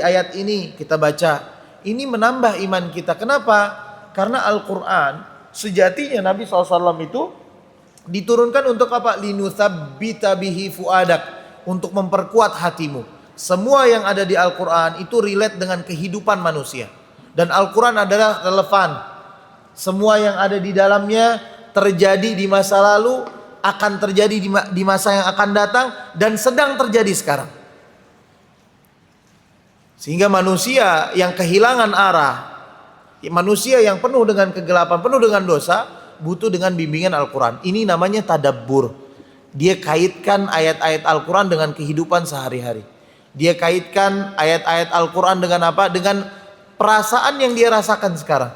ayat ini kita baca. Ini menambah iman kita. Kenapa? Karena Al-Quran sejatinya Nabi SAW itu diturunkan untuk apa? Linutsabbita bihi fuadak, untuk memperkuat hatimu. Semua yang ada di Al-Quran itu relate dengan kehidupan manusia. Dan Al-Quran adalah relevan. Semua yang ada di dalamnya terjadi di masa lalu, akan terjadi di masa yang akan datang, dan sedang terjadi sekarang. Sehingga manusia yang kehilangan arah, manusia yang penuh dengan kegelapan, penuh dengan dosa, butuh dengan bimbingan Al-Quran. Ini namanya tadabbur. Dia kaitkan ayat-ayat Al-Quran dengan kehidupan sehari-hari. Dia kaitkan ayat-ayat Al-Quran dengan apa? Dengan perasaan yang dia rasakan sekarang.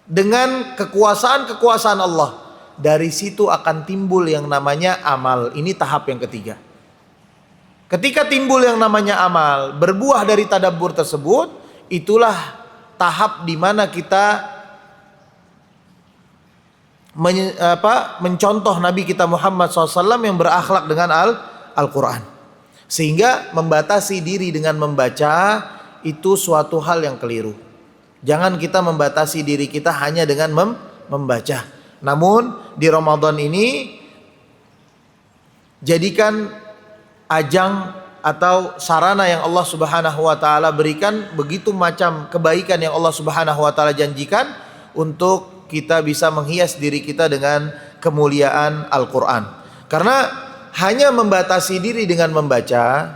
Dengan kekuasaan-kekuasaan Allah. Dari situ akan timbul yang namanya amal. Ini tahap yang ketiga. Ketika timbul yang namanya amal, berbuah dari tadabbur tersebut, itulah tahap di mana kita mencontoh Nabi kita Muhammad SAW yang berakhlak dengan Al-Quran. Sehingga membatasi diri dengan membaca itu suatu hal yang keliru. Jangan kita membatasi diri kita hanya dengan membaca. Namun di Ramadan ini jadikan ajang atau sarana yang Allah Subhanahu wa taala berikan, begitu macam kebaikan yang Allah Subhanahu wa taala janjikan untuk kita bisa menghias diri kita dengan kemuliaan Al-Quran. Karena hanya membatasi diri dengan membaca,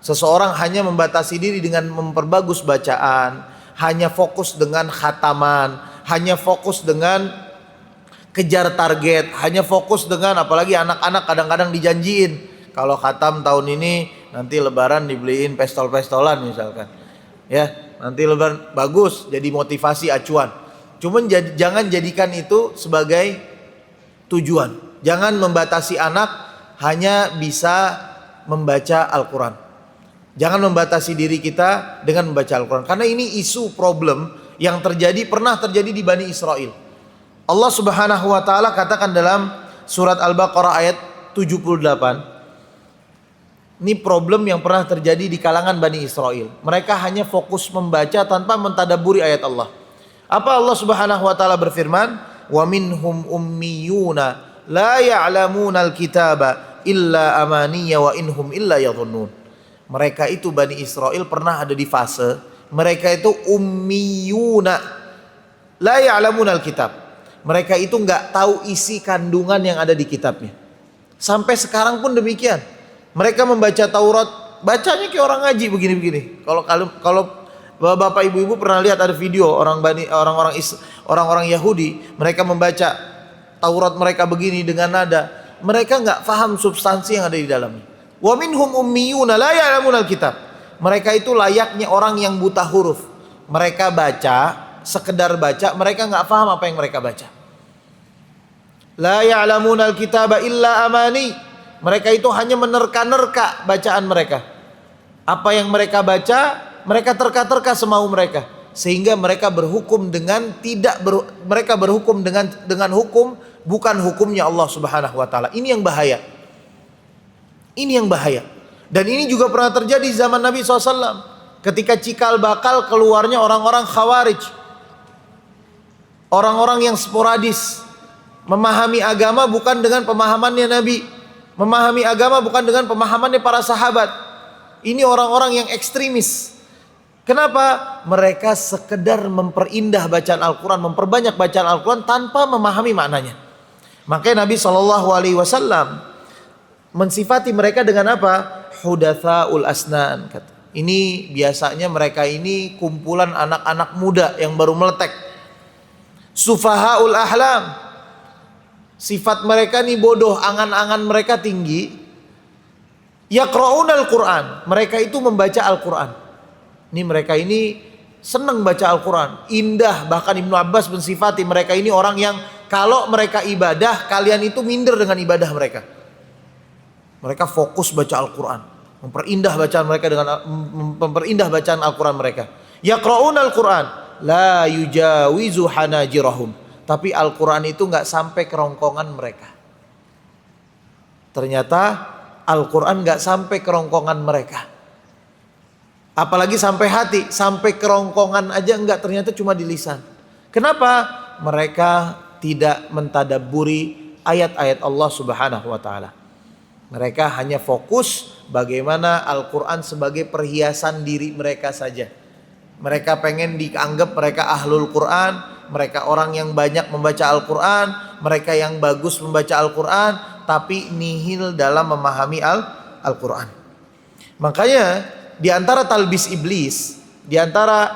seseorang hanya membatasi diri dengan memperbagus bacaan, hanya fokus dengan khataman, hanya fokus dengan kejar target, hanya fokus dengan, apalagi anak-anak kadang-kadang dijanjiin kalau khatam tahun ini nanti lebaran dibeliin pistol-pistolan misalkan. Ya, nanti lebaran bagus jadi motivasi acuan. Cuman jangan jadikan itu sebagai tujuan. Jangan membatasi anak hanya bisa membaca Al-Quran. Jangan membatasi diri kita dengan membaca Al-Quran. Karena ini isu problem yang pernah terjadi di Bani Israel. Allah Subhanahu wa taala katakan dalam surat Al-Baqarah ayat 78. Ini problem yang pernah terjadi di kalangan Bani Israel. Mereka hanya fokus membaca tanpa mentadabburi ayat Allah. Apa Allah Subhanahu wa taala berfirman? Wa minhum ummiyuna la ya'lamunal kitaba illa amaniya wa inhum illa yadhunnun. Mereka itu Bani Israel pernah ada di fase mereka itu ummiyuna la ya'lamunal kitab. Mereka itu nggak tahu isi kandungan yang ada di kitabnya. Sampai sekarang pun demikian. Mereka membaca Taurat, bacanya kayak orang ngaji begini-begini. Kalau bapak ibu-ibu pernah lihat ada video orang-orang Yahudi, mereka membaca Taurat mereka begini dengan nada, mereka nggak paham substansi yang ada di dalamnya. Wa minhum ummiyuna la ya'lamunal kitab. Mereka itu layaknya orang yang buta huruf. Mereka baca, sekedar baca, mereka nggak paham apa yang mereka baca. La ya'lamunal kitaba illa amani. Mereka itu hanya menerka-nerka bacaan mereka. Apa yang mereka baca, mereka terka-terka semau mereka. Sehingga mereka berhukum dengan hukum bukan hukumnya Allah Subhanahu wa taala. Ini yang bahaya. Ini yang bahaya. Dan ini juga pernah terjadi di zaman Nabi SAW. Ketika cikal bakal keluarnya orang-orang Khawarij. Orang-orang yang sporadis. Memahami agama bukan dengan pemahamannya Nabi. Memahami agama bukan dengan pemahamannya para sahabat. Ini orang-orang yang ekstremis. Kenapa? Mereka sekedar memperindah bacaan Al-Quran, memperbanyak bacaan Al-Quran tanpa memahami maknanya. Makanya Nabi SAW mensifati mereka dengan apa? Hudatsaul asnan. Ini biasanya mereka ini kumpulan anak-anak muda yang baru meletek. Sufahaul ahlam. Sifat mereka nih bodoh, angan-angan mereka tinggi. Yaqra'unal Qur'an. Mereka itu membaca Al-Quran. Ini mereka ini senang baca Al-Quran, indah. Bahkan Ibnu Abbas mensifati mereka ini orang yang kalau mereka ibadah, kalian itu minder dengan ibadah mereka. Mereka fokus baca Al-Quran, memperindah bacaan mereka dengan memperindah bacaan Al-Quran mereka. Yaqra'unal Qur'an la yujawizu hanajirahum. Tapi Al-Quran itu nggak sampai kerongkongan mereka. Ternyata Al-Quran nggak sampai kerongkongan mereka. Apalagi sampai hati, sampai kerongkongan aja enggak, ternyata cuma di lisan. Kenapa? Mereka tidak mentadabburi ayat-ayat Allah Subhanahu wa taala. Mereka hanya fokus bagaimana Al-Quran sebagai perhiasan diri mereka saja. Mereka pengen dianggap mereka ahlul Quran, mereka orang yang banyak membaca Al-Quran, mereka yang bagus membaca Al-Quran, tapi nihil dalam memahami Al-Quran. Makanya di antara talbis iblis, di antara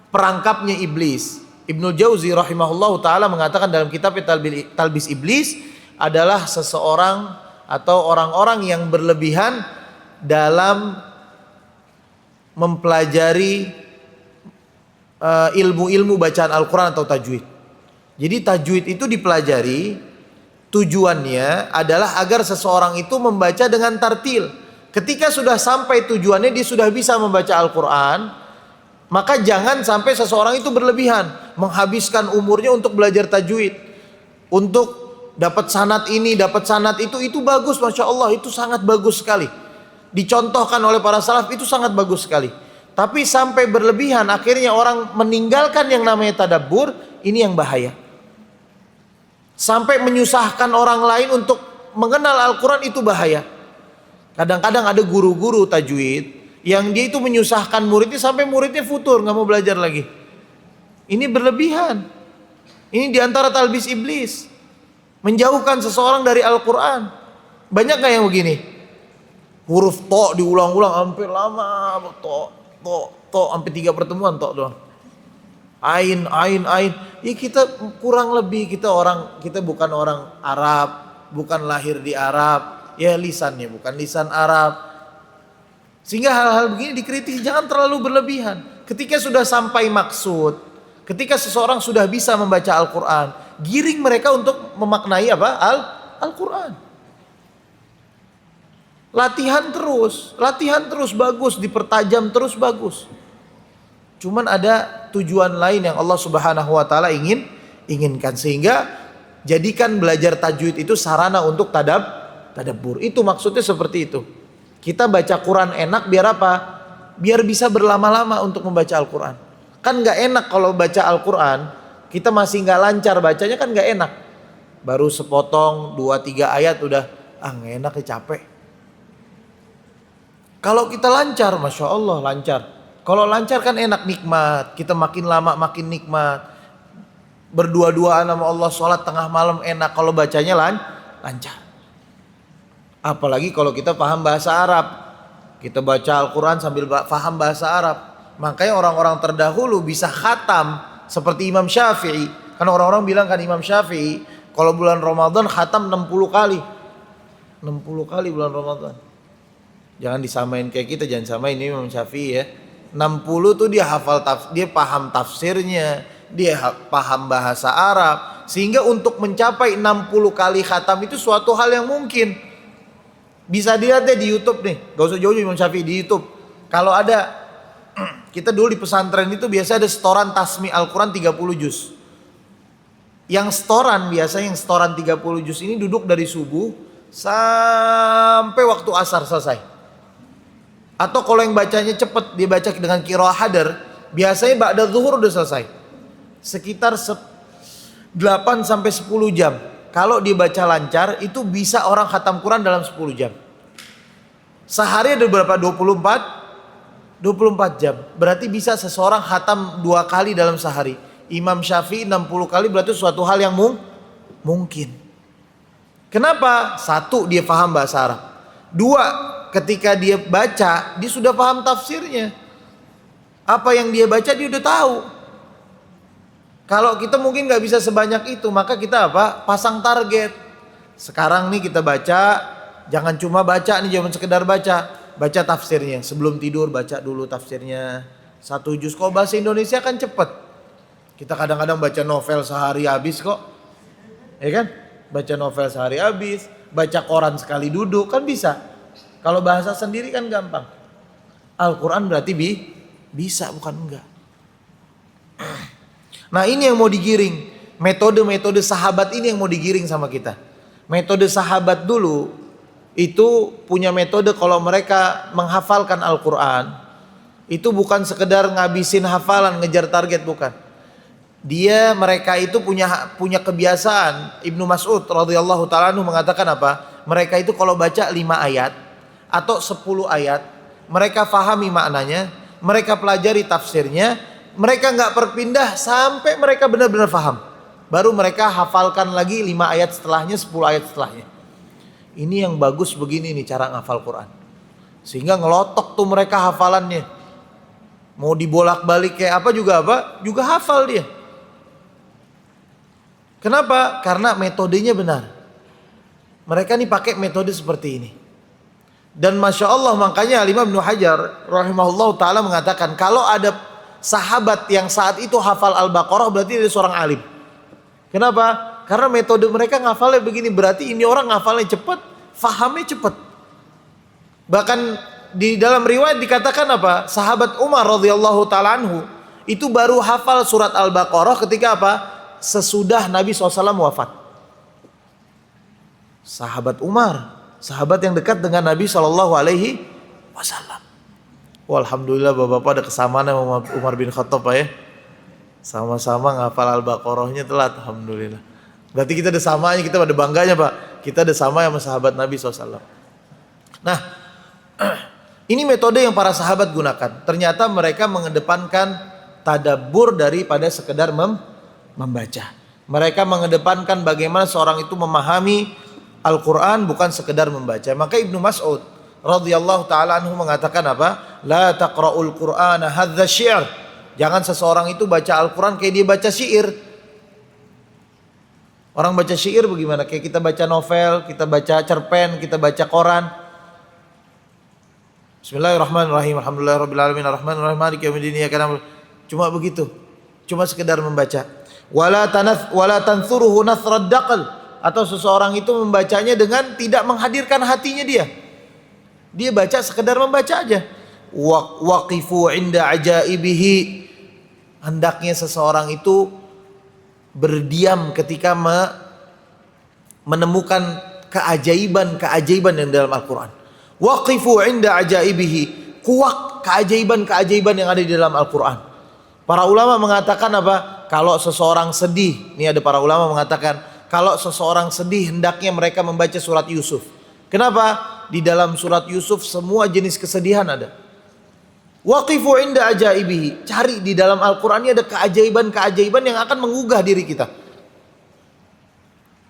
perangkapnya iblis, Ibnu Jauzi rahimahullahu taala mengatakan dalam kitabnya Talbis Iblis adalah seseorang atau orang-orang yang berlebihan dalam mempelajari ilmu-ilmu bacaan Al-Quran atau tajwid. Jadi tajwid itu dipelajari tujuannya adalah agar seseorang itu membaca dengan tartil. Ketika sudah sampai tujuannya, dia sudah bisa membaca Al-Quran, maka jangan sampai seseorang itu berlebihan, menghabiskan umurnya untuk belajar tajwid, untuk dapat sanad ini, dapat sanad itu bagus, Masya Allah, itu sangat bagus sekali. Dicontohkan oleh para salaf, itu sangat bagus sekali. Tapi sampai berlebihan, akhirnya orang meninggalkan yang namanya tadabbur, ini yang bahaya. Sampai menyusahkan orang lain untuk mengenal Al-Quran, itu bahaya. Kadang-kadang ada guru-guru tajwid yang dia itu menyusahkan muridnya sampai muridnya futur, nggak mau belajar lagi. Ini berlebihan. Ini diantara talbis iblis, menjauhkan seseorang dari Al-Quran. Banyak nggak yang begini? Huruf to diulang-ulang hampir lama, to hampir 3 pertemuan to doang. Ain. Ya kita kurang lebih, kita bukan orang Arab, bukan lahir di Arab. Ya lisannya bukan lisan Arab. Sehingga hal-hal begini dikritik, jangan terlalu berlebihan. Ketika sudah sampai maksud, ketika seseorang sudah bisa membaca Al-Quran, giring mereka untuk memaknai apa? Al-Quran. Latihan terus bagus, dipertajam terus bagus. Cuman ada tujuan lain yang Allah Subhanahu wa taala inginkan, sehingga jadikan belajar tajwid itu sarana untuk tadabbur. Itu maksudnya seperti itu. Kita baca Quran enak biar apa? Biar bisa berlama-lama untuk membaca Al-Quran. Kan gak enak kalau baca Al-Quran kita masih gak lancar bacanya, kan gak enak. Baru sepotong 2-3 ayat udah gak enak, capek. Kalau kita lancar, Masya Allah lancar. Kalau lancar kan enak, nikmat. Kita makin lama makin nikmat. Berdua-duaan sama Allah, sholat tengah malam enak. Kalau bacanya lancar. Apalagi kalau kita paham bahasa Arab. Kita baca Al-Quran sambil paham bahasa Arab. Makanya orang-orang terdahulu bisa khatam seperti Imam Syafi'i. Karena orang-orang bilang kan Imam Syafi'i kalau bulan Ramadan khatam 60 kali. 60 kali bulan Ramadan. Jangan disamain kayak kita, jangan samain ini Imam Syafi'i ya. 60 tuh dia hafal dia paham tafsirnya, dia paham bahasa Arab. Sehingga untuk mencapai 60 kali khatam itu suatu hal yang mungkin. Bisa dilihat deh di YouTube nih, gak usah jauh-jauh Imam Syafi'i, di YouTube. Kalau ada, kita dulu di pesantren itu biasa ada setoran tasmi Al-Quran 30 juz. Yang setoran, biasanya yang setoran 30 juz ini duduk dari subuh sampai waktu asar selesai. Atau kalau yang bacanya cepet, dia baca dengan qiraah hadar, biasanya ba'da zuhur udah selesai. Sekitar 8 sampai 10 jam. Kalau dia baca lancar, itu bisa orang khatam Quran dalam 10 jam. Sehari ada berapa? 24 jam. Berarti bisa seseorang khatam 2 kali dalam sehari. Imam Syafi'i 60 kali, berarti suatu hal yang mungkin. Kenapa? 1, dia paham bahasa Arab. 2, ketika dia baca, dia sudah paham tafsirnya. Apa yang dia baca dia udah tahu. Kalau kita mungkin gak bisa sebanyak itu, maka kita apa? Pasang target. Sekarang nih kita baca, jangan cuma baca nih, jangan sekedar baca. Baca tafsirnya, sebelum tidur baca dulu tafsirnya 1 juz. Kalau bahasa Indonesia kan cepet. Kita kadang-kadang baca novel sehari habis kok. Ya kan? Baca novel sehari habis, baca koran sekali duduk kan bisa. Kalau bahasa sendiri kan gampang. Al-Quran berarti bisa, bukan enggak. Nah ini yang mau digiring. Metode-metode sahabat ini yang mau digiring sama kita. Metode sahabat dulu itu punya metode kalau mereka menghafalkan Al-Quran. Itu bukan sekedar ngabisin hafalan, ngejar target, bukan. Mereka itu punya kebiasaan. Ibnu Mas'ud radhiyallahu ta'ala anhu mengatakan apa? Mereka itu kalau baca 5 ayat atau 10 ayat, mereka fahami maknanya, mereka pelajari tafsirnya, mereka nggak berpindah sampai mereka benar-benar faham. Baru mereka hafalkan lagi 5 ayat setelahnya, 10 ayat setelahnya. Ini yang bagus begini nih cara ngafal Quran. Sehingga ngelotok tuh mereka hafalannya. Mau dibolak-balik kayak apa, juga hafal dia. Kenapa? Karena metodenya benar. Mereka nih pakai metode seperti ini. Dan Masya Allah, makanya Imam Ibnu Hajar rahimahullah ta'ala mengatakan, kalau ada sahabat yang saat itu hafal Al-Baqarah, berarti dia seorang alim. Kenapa? Karena metode mereka ngafalnya begini. Berarti ini orang ngafalnya cepat, fahamnya cepat. Bahkan di dalam riwayat dikatakan apa? Sahabat Umar radhiyallahu ta'ala anhu itu baru hafal surat Al-Baqarah ketika apa? Sesudah Nabi SAW wafat. Sahabat Umar, sahabat yang dekat dengan Nabi SAW. Alhamdulillah bapak-bapak ada kesamaan sama Umar bin Khattab ya. Sama-sama ngafal Al-Baqarahnya telat, alhamdulillah. Berarti kita ada samanya, kita ada bangganya Pak. Kita ada sama sama sahabat Nabi SAW. Nah, ini metode yang para sahabat gunakan. Ternyata mereka mengedepankan tadabbur daripada sekedar membaca. Mereka mengedepankan bagaimana seorang itu memahami Al-Quran bukan sekedar membaca. Maka Ibnu Mas'ud radhiyallahu ta'ala anhu mengatakan apa? La taqra'ul Qur'ana hadza syi'r. Jangan seseorang itu baca Al-Quran kayak dia baca syair. Orang baca syair bagaimana? Kayak kita baca novel, kita baca cerpen, kita baca koran. Bismillahirrahmanirrahim. Alhamdulillahirabbil alamin arrahmanirrahim maliki yaumiddin. Cuma begitu. Cuma sekedar membaca. Wala tansuruhu nasrad daqal, atau seseorang itu membacanya dengan tidak menghadirkan hatinya dia. Dia baca sekedar membaca aja. Waqifu inda ajaibihi. Hendaknya seseorang itu berdiam ketika menemukan keajaiban yang dalam Al-Quran. Waqifu inda ajaibihi. Kuak keajaiban yang ada di dalam Al-Quran. Para ulama mengatakan apa? Kalau seseorang sedih, ini ada para ulama mengatakan, kalau seseorang sedih hendaknya mereka membaca surat Yusuf. Kenapa? Di dalam surat Yusuf semua jenis kesedihan ada. Waqifu inda ajaibihi. Cari di dalam Al-Quran ini ada keajaiban yang akan menggugah diri kita.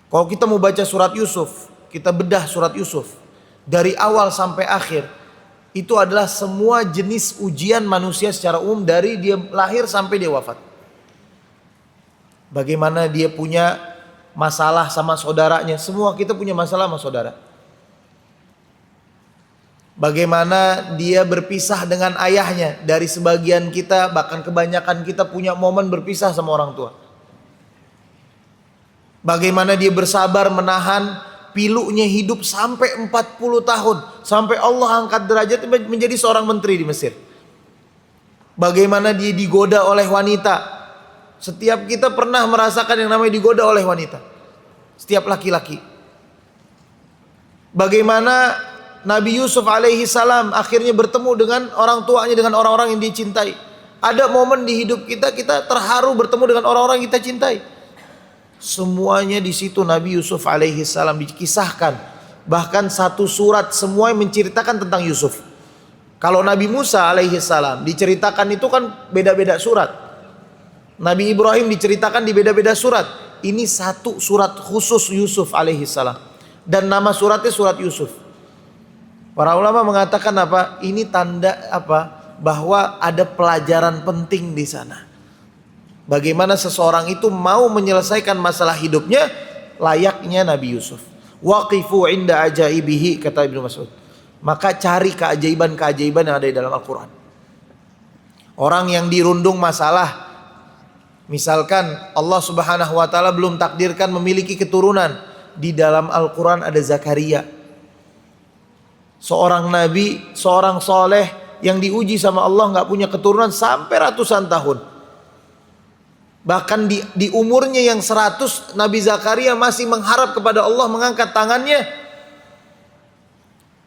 Kalau kita mau baca surat Yusuf, kita bedah surat Yusuf dari awal sampai akhir, itu adalah semua jenis ujian manusia secara umum dari dia lahir sampai dia wafat. Bagaimana dia punya masalah sama saudaranya, semua kita punya masalah sama saudara. Bagaimana dia berpisah dengan ayahnya, dari sebagian kita bahkan kebanyakan kita punya momen berpisah sama orang tua. Bagaimana dia bersabar menahan pilunya hidup sampai 40 tahun. Sampai Allah angkat derajat menjadi seorang menteri di Mesir. Bagaimana dia digoda oleh wanita. Setiap kita pernah merasakan yang namanya digoda oleh wanita. Setiap laki-laki. Bagaimana Nabi Yusuf alaihi salam akhirnya bertemu dengan orang tuanya, dengan orang-orang yang dicintai. Ada momen di hidup kita, kita terharu bertemu dengan orang-orang yang kita cintai. Semuanya di situ Nabi Yusuf alaihi salam dikisahkan. Bahkan satu surat semua menceritakan tentang Yusuf. Kalau Nabi Musa alaihi salam diceritakan itu kan beda-beda surat. Nabi Ibrahim diceritakan di beda-beda surat. Ini satu surat khusus Yusuf alaihi salam. Dan nama suratnya surat Yusuf. Para ulama mengatakan apa? Ini tanda apa? Bahwa ada pelajaran penting di sana. Bagaimana seseorang itu mau menyelesaikan masalah hidupnya layaknya Nabi Yusuf. Waqifu inda ajaibihi, kata Ibnu Mas'ud. Maka cari keajaiban-keajaiban yang ada di dalam Al-Quran. Orang yang dirundung masalah, misalkan Allah subhanahu wa ta'ala belum takdirkan memiliki keturunan. Di dalam Al-Quran ada Zakaria, seorang nabi, seorang soleh yang diuji sama Allah gak punya keturunan sampai ratusan tahun. Bahkan di umurnya yang 100, Nabi Zakaria masih mengharap kepada Allah, mengangkat tangannya,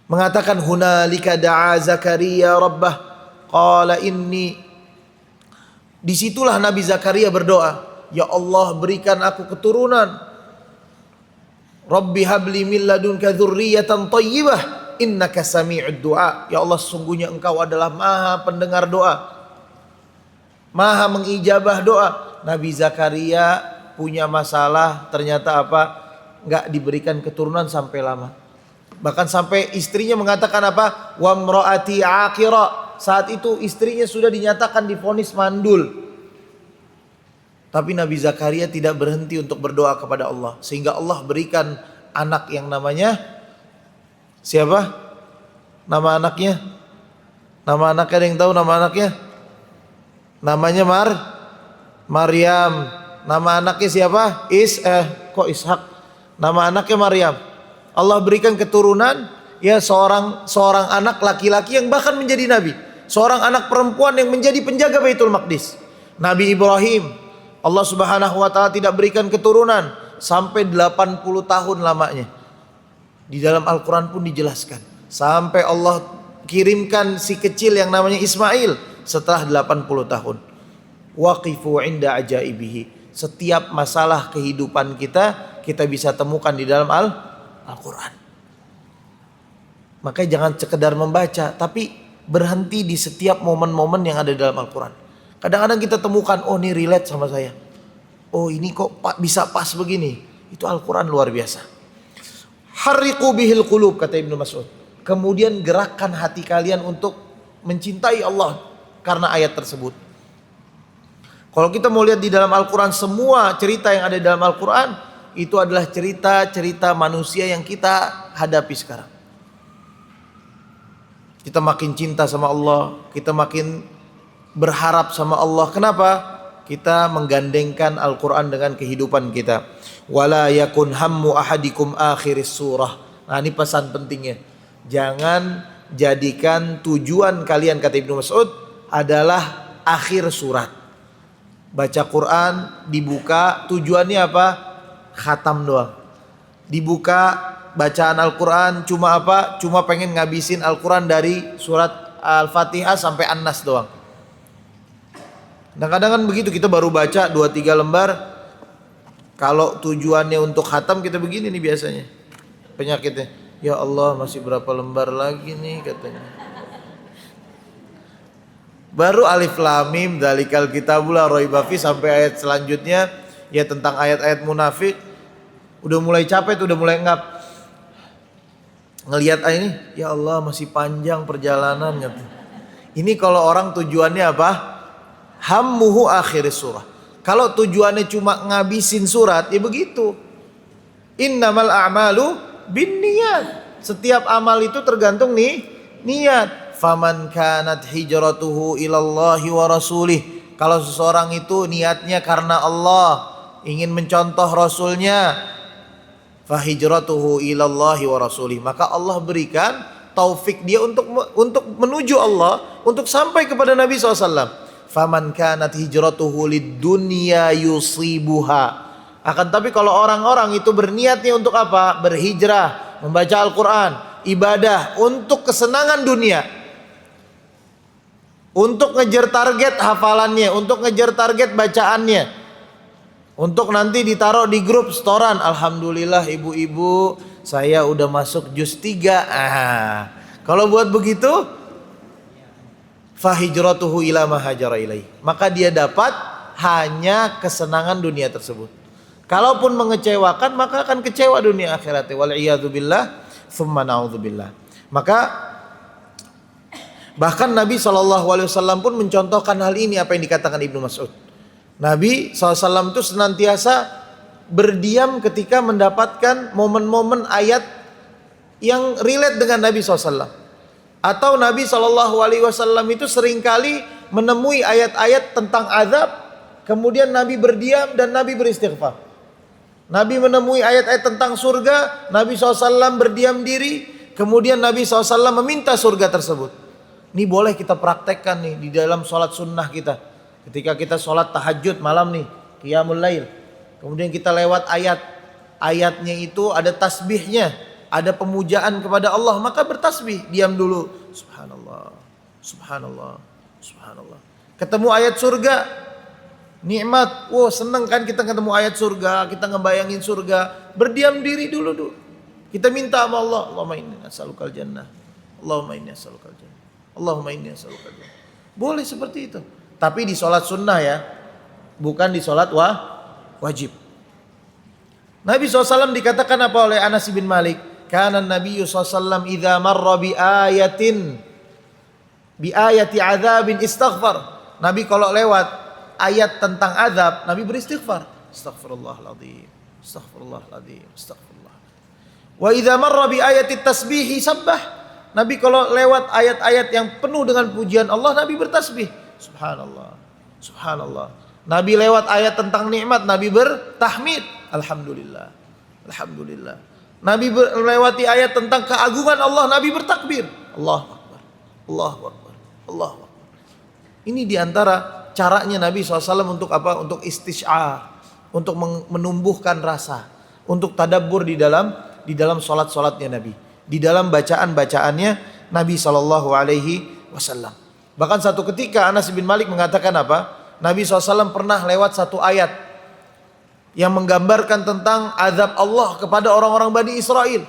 mengatakan hunalika da'a Zakaria rabbah qala inni. Disitulah Nabi Zakaria berdoa, ya Allah berikan aku keturunan. Rabbi habli min ladunka dzurriyyatan thayyibah innaka sami'ud du'a. Ya Allah, sesungguhnya Engkau adalah Maha pendengar doa, Maha mengijabah doa. Nabi Zakaria punya masalah, ternyata apa? Enggak diberikan keturunan sampai lama. Bahkan sampai istrinya mengatakan apa? Wa mraati aqira. Saat itu istrinya sudah dinyatakan divonis mandul. Tapi Nabi Zakaria tidak berhenti untuk berdoa kepada Allah, sehingga Allah berikan anak yang namanya siapa? Nama anaknya? Nama anaknya ada yang tahu nama anaknya? Namanya Maryam. Nama anaknya siapa? Ishak. Nama anaknya Maryam. Allah berikan keturunan, ya seorang anak laki-laki yang bahkan menjadi nabi. Seorang anak perempuan yang menjadi penjaga Baitul Maqdis. Nabi Ibrahim, Allah subhanahu wa ta'ala tidak berikan keturunan sampai 80 tahun lamanya. Di dalam Al-Quran pun dijelaskan, sampai Allah kirimkan si kecil yang namanya Ismail setelah 80 tahun. Waqifu inda ajaibihi. Setiap masalah kehidupan kita bisa temukan di dalam Al-Quran. Makanya jangan sekedar membaca, tapi berhenti di setiap momen-momen yang ada di dalam Al-Quran. Kadang-kadang kita temukan, oh ini relate sama saya. Oh ini kok bisa pas begini. Itu Al-Quran luar biasa. Harriqu bihil qulub, kata Ibnu Mas'ud. Kemudian gerakkan hati kalian untuk mencintai Allah karena ayat tersebut. Kalau kita mau lihat di dalam Al-Quran, semua cerita yang ada di dalam Al-Quran itu adalah cerita-cerita manusia yang kita hadapi sekarang. Kita makin cinta sama Allah, kita makin berharap sama Allah. Kenapa? Kita menggandengkan Al-Quran dengan kehidupan kita. Wala yakun hammu ahadikum akhiris surah. Nah ini pesan pentingnya. Jangan jadikan tujuan kalian, kata Ibnu Mas'ud, adalah akhir surat. Baca Quran dibuka, tujuannya apa? Khatam doang. Dibuka bacaan Al-Quran cuma apa? Cuma pengen ngabisin Al-Quran dari surat Al-Fatihah sampai An-Nas doang. Kadang-kadang kan begitu, kita baru baca 2-3 lembar. Kalau tujuannya untuk khatam, kita begini nih biasanya penyakitnya. Ya Allah, masih berapa lembar lagi nih katanya. Baru alif lam mim dzalikal kitabul la raiba fi sampai ayat selanjutnya, ya tentang ayat-ayat munafik. Udah mulai capek tuh, udah mulai ngap. Ngelihat ini, ya Allah masih panjang perjalanan gitu. Ini kalau orang tujuannya apa? Hammuhu akhir surah. Kalau tujuannya cuma ngabisin surat, ya begitu. Innamal a'malu binniyat. Setiap amal itu tergantung nih niat. Faman kanat hijratuhu ilallahi wa rasulih. Kalau seseorang itu niatnya karena Allah, ingin mencontoh Rasulnya, fahijratuhu ilallahi wa rasulih, maka Allah berikan taufik dia untuk menuju Allah, untuk sampai kepada Nabi SAW. faman kanat hijratuhu lid-dunya yusibuha. Akan tapi kalau orang-orang itu berniatnya untuk apa? Berhijrah, membaca Al-Quran, ibadah untuk kesenangan dunia, untuk ngejar target hafalannya, untuk ngejar target bacaannya, untuk nanti ditaruh di grup setoran. Alhamdulillah ibu-ibu, saya udah masuk juz 3. Kalau buat begitu, fahijratuhu ila ma hajara ilaih, maka dia dapat hanya kesenangan dunia tersebut. Kalaupun mengecewakan, maka akan kecewa dunia akhirat. Wal iyadzu billah, tsumma na'udzubillah. Maka bahkan Nabi SAW pun mencontohkan hal ini, apa yang dikatakan Ibnu Mas'ud. Nabi SAW itu senantiasa berdiam ketika mendapatkan momen-momen ayat yang relate dengan Nabi SAW. Atau Nabi SAW itu seringkali menemui ayat-ayat tentang azab, kemudian Nabi berdiam dan Nabi beristighfar. Nabi menemui ayat-ayat tentang surga, Nabi SAW berdiam diri, kemudian Nabi SAW meminta surga tersebut. Ini boleh kita praktekkan nih di dalam sholat sunnah kita. Ketika kita sholat tahajud malam nih, qiyamul lail, kemudian kita lewat ayatnya itu ada tasbihnya, ada pemujaan kepada Allah, maka bertasbih, diam dulu, subhanallah, subhanallah, subhanallah. Ketemu ayat surga, nikmat, seneng kan kita ketemu ayat surga, kita ngebayangin surga, berdiam diri dulu. Kita minta sama Allah, Allahumma inni as'alukal jannah, Allahumma inni as'alukal jannah, Allahumma inni as'alukal jannah. Boleh seperti itu, tapi di sholat sunnah ya, bukan di sholat wajib. Nabi SAW dikatakan apa oleh Anas bin Malik? Kana Nabi SAW idza marra bi ayati adzabin istaghfar. Nabi kalau lewat ayat tentang azab, Nabi beristighfar. Astaghfirullahaladzim, astaghfirullahaladzim, astaghfirullah. Wa idza marra bi ayati tasbihi sabbah. Nabi kalau lewat ayat-ayat yang penuh dengan pujian Allah, Nabi bertasbih. Subhanallah, subhanallah. Nabi lewat ayat tentang nikmat, Nabi bertahmid. Alhamdulillah, alhamdulillah. Nabi melewati ayat tentang keagungan Allah, Nabi bertakbir. Allahu Akbar, Allahu Akbar, Allahu Akbar. Ini diantara caranya Nabi SAW untuk apa? Untuk istisy'ar, untuk menumbuhkan rasa, untuk tadabbur di dalam sholat-sholatnya Nabi, di dalam bacaan-bacaannya Nabi SAW. Bahkan satu ketika Anas bin Malik mengatakan apa? Nabi SAW pernah lewat satu ayat yang menggambarkan tentang azab Allah kepada orang-orang Bani Israel.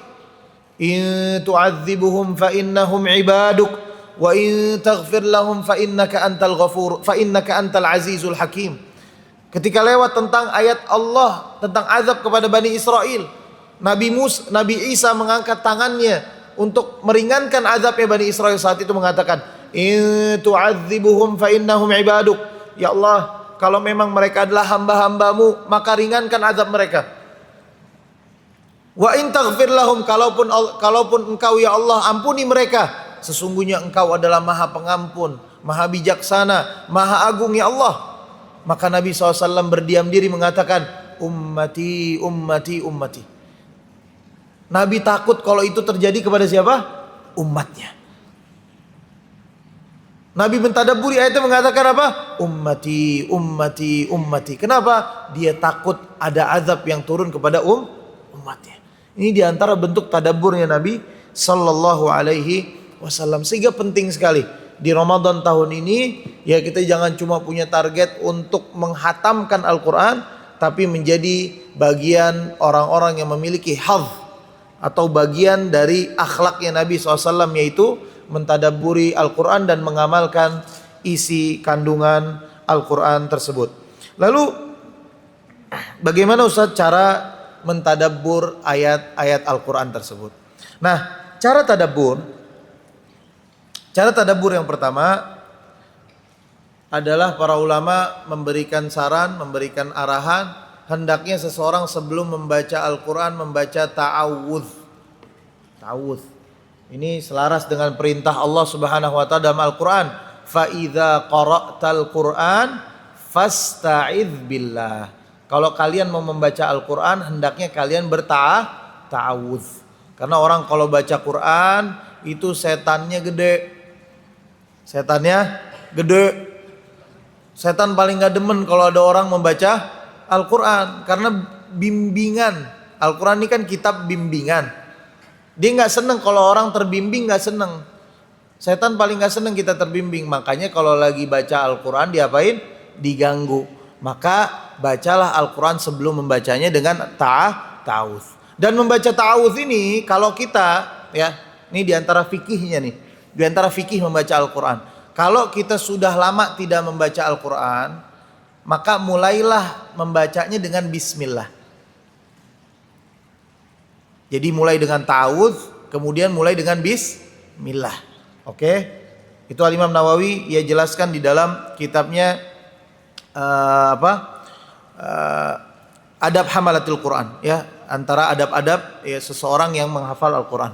In tu'adzibuhum fa innahum ibaduk, wa in taghfir lahum fa innaka antal azizul hakim. Ketika lewat tentang ayat Allah tentang azab kepada Bani Israel, Nabi Isa mengangkat tangannya untuk meringankan azabnya Bani Israel. Saat itu mengatakan, in tu'adzibuhum fa innahum ibaduk. Ya Allah, kalau memang mereka adalah hamba-hambamu, maka ringankan azab mereka. Wa in taghfir lahum, kalaupun engkau ya Allah ampuni mereka, sesungguhnya engkau adalah maha pengampun, maha bijaksana, maha agung ya Allah. Maka Nabi SAW berdiam diri mengatakan, ummati, ummati, ummati. Nabi takut kalau itu terjadi kepada siapa? Umatnya. Nabi mentadabburi ayatnya mengatakan apa? Ummati, ummati, ummati. Kenapa? Dia takut ada azab yang turun kepada umatnya. Ini diantara bentuk tadabburnya Nabi Sallallahu Alaihi Wasallam. Sehingga penting sekali di Ramadan tahun ini, ya kita jangan cuma punya target untuk menghatamkan Al-Quran, tapi menjadi bagian orang-orang yang memiliki hadz atau bagian dari akhlaknya Nabi SAW, yaitu mentadabburi Al-Quran dan mengamalkan isi kandungan Al-Quran tersebut. Lalu bagaimana Ustaz cara mentadabbur ayat-ayat Al-Quran tersebut? Nah, cara tadabbur yang pertama adalah para ulama memberikan saran, memberikan arahan, hendaknya seseorang sebelum membaca Al-Quran membaca ta'awudz. Ini selaras dengan perintah Allah Subhanahu wa taala dalam Al-Quran. Fa idza qara'tal Qur'an fasta'idz billah. Kalau kalian mau membaca Al-Quran, hendaknya kalian ta'awudz. Karena orang kalau baca Quran itu setannya gede. Setan paling gak demen kalau ada orang membaca Al-Quran, karena bimbingan. Al-Quran ini kan kitab bimbingan. Dia gak seneng kalau orang terbimbing, gak seneng. Setan paling gak seneng kita terbimbing. Makanya kalau lagi baca Al-Quran diapain? Diganggu. Maka bacalah Al-Quran sebelum membacanya dengan ta'awudz. Dan membaca ta'awudz ini kalau kita, ya, ini diantara fikihnya nih, diantara fikih membaca Al-Quran. Kalau kita sudah lama tidak membaca Al-Quran, maka mulailah membacanya dengan bismillah. Jadi mulai dengan ta'awudz, kemudian mulai dengan bismillah. Oke? Itu Al-Imam Nawawi ia jelaskan di dalam kitabnya Adab Hamalatil Quran, ya, antara adab-adab ya seseorang yang menghafal Al-Quran.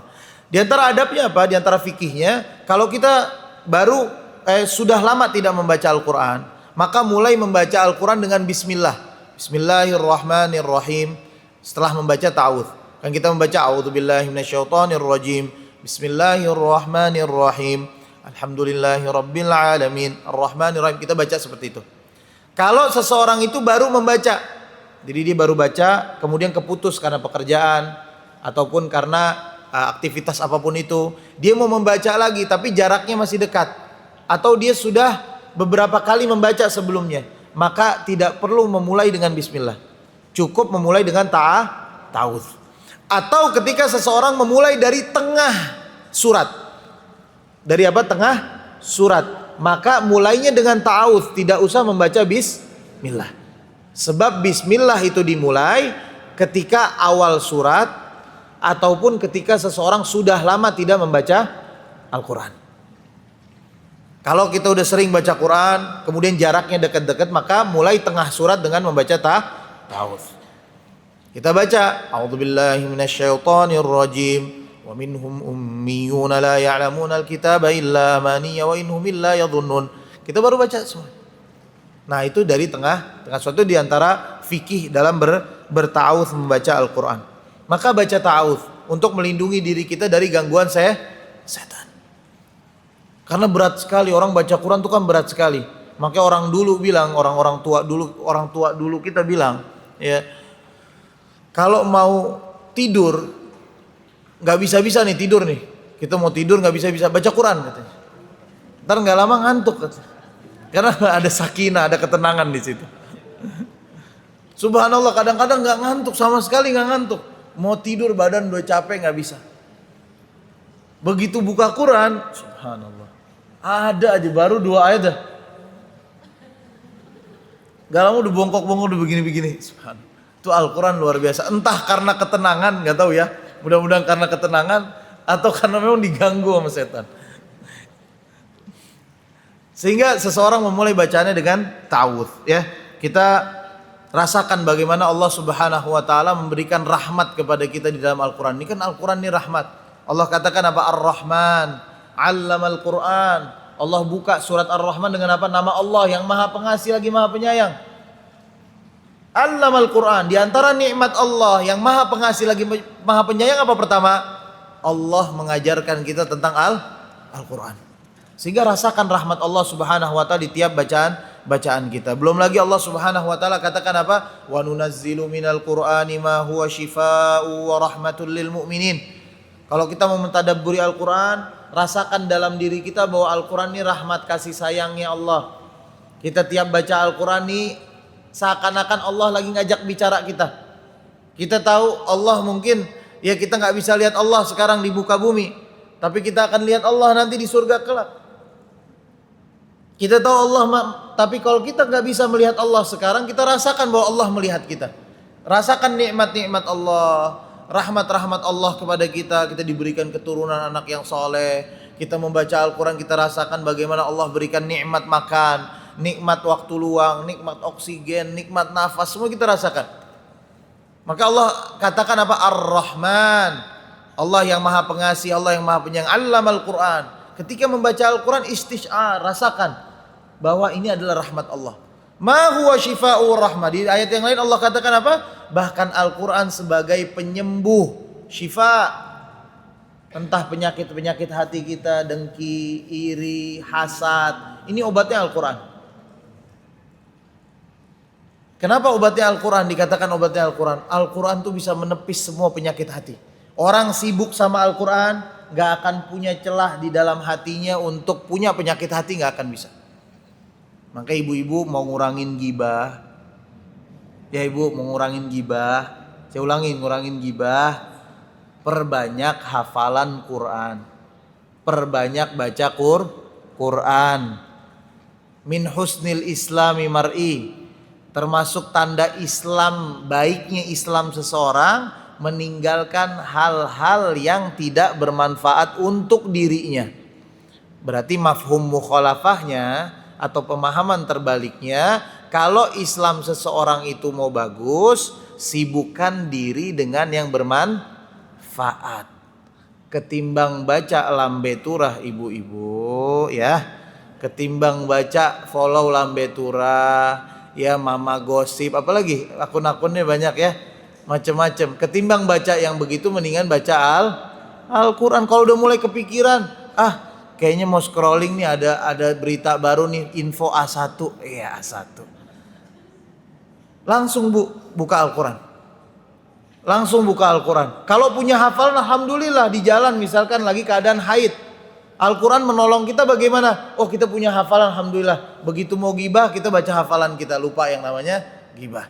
Di antara adabnya apa? Di antara fikihnya, kalau kita baru sudah lama tidak membaca Al-Quran, maka mulai membaca Al-Quran dengan bismillah. Bismillahirrahmanirrahim. Setelah membaca ta'awudz, kan kita membaca a'udzubillahi minasyaitonirrajim, bismillahirrahmanirrahim, alhamdulillahirabbil alamin, arrahmanirrahim. Kita baca seperti itu. Kalau seseorang itu baru membaca, jadi dia baru baca kemudian keputus karena pekerjaan ataupun karena aktivitas apapun itu, dia mau membaca lagi tapi jaraknya masih dekat, atau dia sudah beberapa kali membaca sebelumnya, maka tidak perlu memulai dengan bismillah, cukup memulai dengan ta'awudz. Atau ketika seseorang memulai dari tengah surat, dari apa? Tengah surat, maka mulainya dengan ta'awudz, tidak usah membaca bismillah. Sebab bismillah itu dimulai ketika awal surat ataupun ketika seseorang sudah lama tidak membaca Al-Quran. Kalau kita udah sering baca Quran, kemudian jaraknya dekat-dekat, maka mulai tengah surat dengan membaca ta'awudz. Kita baca a'udzubillahi minasyaitonirrajim. Wa minhum ummiyuna la ya'lamuna al-kitaba illa amaniya wa inhum illa yadhunnun. Kita baru baca semua. Nah, itu dari tengah suatu diantara fikih dalam berta'awudz membaca Al-Quran. Maka baca ta'awudz untuk melindungi diri kita dari gangguan setan. Karena berat sekali, orang baca Quran itu kan berat sekali. Makanya orang dulu bilang, orang tua dulu kita bilang, ya, kalau mau tidur nggak bisa nih tidur nih, kita mau tidur nggak bisa baca Quran katanya. Ntar nggak lama ngantuk katanya. Karena ada sakinah, ada ketenangan di situ. Subhanallah, kadang-kadang nggak ngantuk, sama sekali nggak ngantuk. Mau tidur badan udah capek nggak bisa. Begitu buka Quran, subhanallah, ada aja baru 2 ayat dah. Gak lama udah bongkok-bongkok udah begini-begini. Subhanallah. Itu Al-Quran luar biasa. Entah karena ketenangan, nggak tahu ya. Mudah-mudahan karena ketenangan atau karena memang diganggu sama setan. Sehingga seseorang memulai bacanya dengan ta'awudz, ya. Kita rasakan bagaimana Allah Subhanahu wa taala memberikan rahmat kepada kita di dalam Al-Qur'an. Ini kan Al-Qur'an ini rahmat. Allah katakan apa? Ar-Rahman 'allamal Qur'an. Allah buka surat Ar-Rahman dengan apa? Nama Allah yang Maha Pengasih lagi Maha Penyayang. 'Allamal Qur'an, di antara nikmat Allah yang Maha Pengasih lagi Maha Penyayang apa pertama? Allah mengajarkan kita tentang Al-Qur'an. Sehingga rasakan rahmat Allah Subhanahu wa taala di tiap bacaan kita. Belum lagi Allah Subhanahu wa taala katakan apa? Wa nunazzilu minal Qur'ani ma huwa syifaa'u wa rahmatul lil mu'minin. Kalau kita mau mentadabburi Al-Qur'an, rasakan dalam diri kita bahwa Al-Qur'an ini rahmat kasih sayangnya Allah. Kita tiap baca Al-Qur'an ini seakan-akan Allah lagi ngajak bicara kita. Kita tahu Allah mungkin, ya kita nggak bisa lihat Allah sekarang di muka bumi, tapi kita akan lihat Allah nanti di surga kelak. Kita tahu Allah, tapi kalau kita nggak bisa melihat Allah sekarang, kita rasakan bahwa Allah melihat kita. Rasakan nikmat-nikmat Allah, rahmat-rahmat Allah kepada kita. Kita diberikan keturunan anak yang soleh. Kita membaca Al-Quran, kita rasakan bagaimana Allah berikan nikmat makan, nikmat waktu luang, nikmat oksigen, nikmat nafas, semua kita rasakan. Maka Allah katakan apa? Ar-Rahman, Allah yang Maha Pengasih, Allah yang Maha Penyayang. Allamal Quran. Ketika membaca Al-Quran, istisy'ar, rasakan bahwa ini adalah rahmat Allah. Ma huwa syifaa'u rahmah. Di ayat yang lain Allah katakan apa? Bahkan Al-Quran sebagai penyembuh, syifa. Entah penyakit-penyakit hati kita, dengki, iri, hasad. Ini obatnya Al-Quran. Kenapa obatnya Al-Quran? Dikatakan obatnya Al-Quran. Al-Quran tuh bisa menepis semua penyakit hati. Orang sibuk sama Al-Quran gak akan punya celah di dalam hatinya untuk punya penyakit hati, gak akan bisa. Maka ibu-ibu mau ngurangin gibah, ya ibu mau ngurangin gibah, saya ulangin, ngurangin gibah, perbanyak hafalan Quran, perbanyak baca Quran. Min husnil islami mar'i, termasuk tanda Islam, baiknya Islam seseorang, meninggalkan hal-hal yang tidak bermanfaat untuk dirinya. Berarti mafhum mukhalafahnya atau pemahaman terbaliknya, kalau Islam seseorang itu mau bagus, sibukkan diri dengan yang bermanfaat. Ketimbang baca lambe turah ibu-ibu ya, ketimbang baca follow lambe turah, ya mama gosip, apalagi akun-akunnya banyak ya, macam-macam. Ketimbang baca yang begitu, mendingan baca Al-Quran. Kalau udah mulai kepikiran, kayaknya mau scrolling nih, ada berita baru nih, info A1, iya A1. Langsung buka Al-Quran. Langsung buka Al-Quran. Kalau punya hafalan, alhamdulillah, di jalan misalkan lagi keadaan haid, Al-Quran menolong kita bagaimana? Oh, kita punya hafalan, alhamdulillah. Begitu mau gibah, kita baca hafalan kita, lupa yang namanya gibah.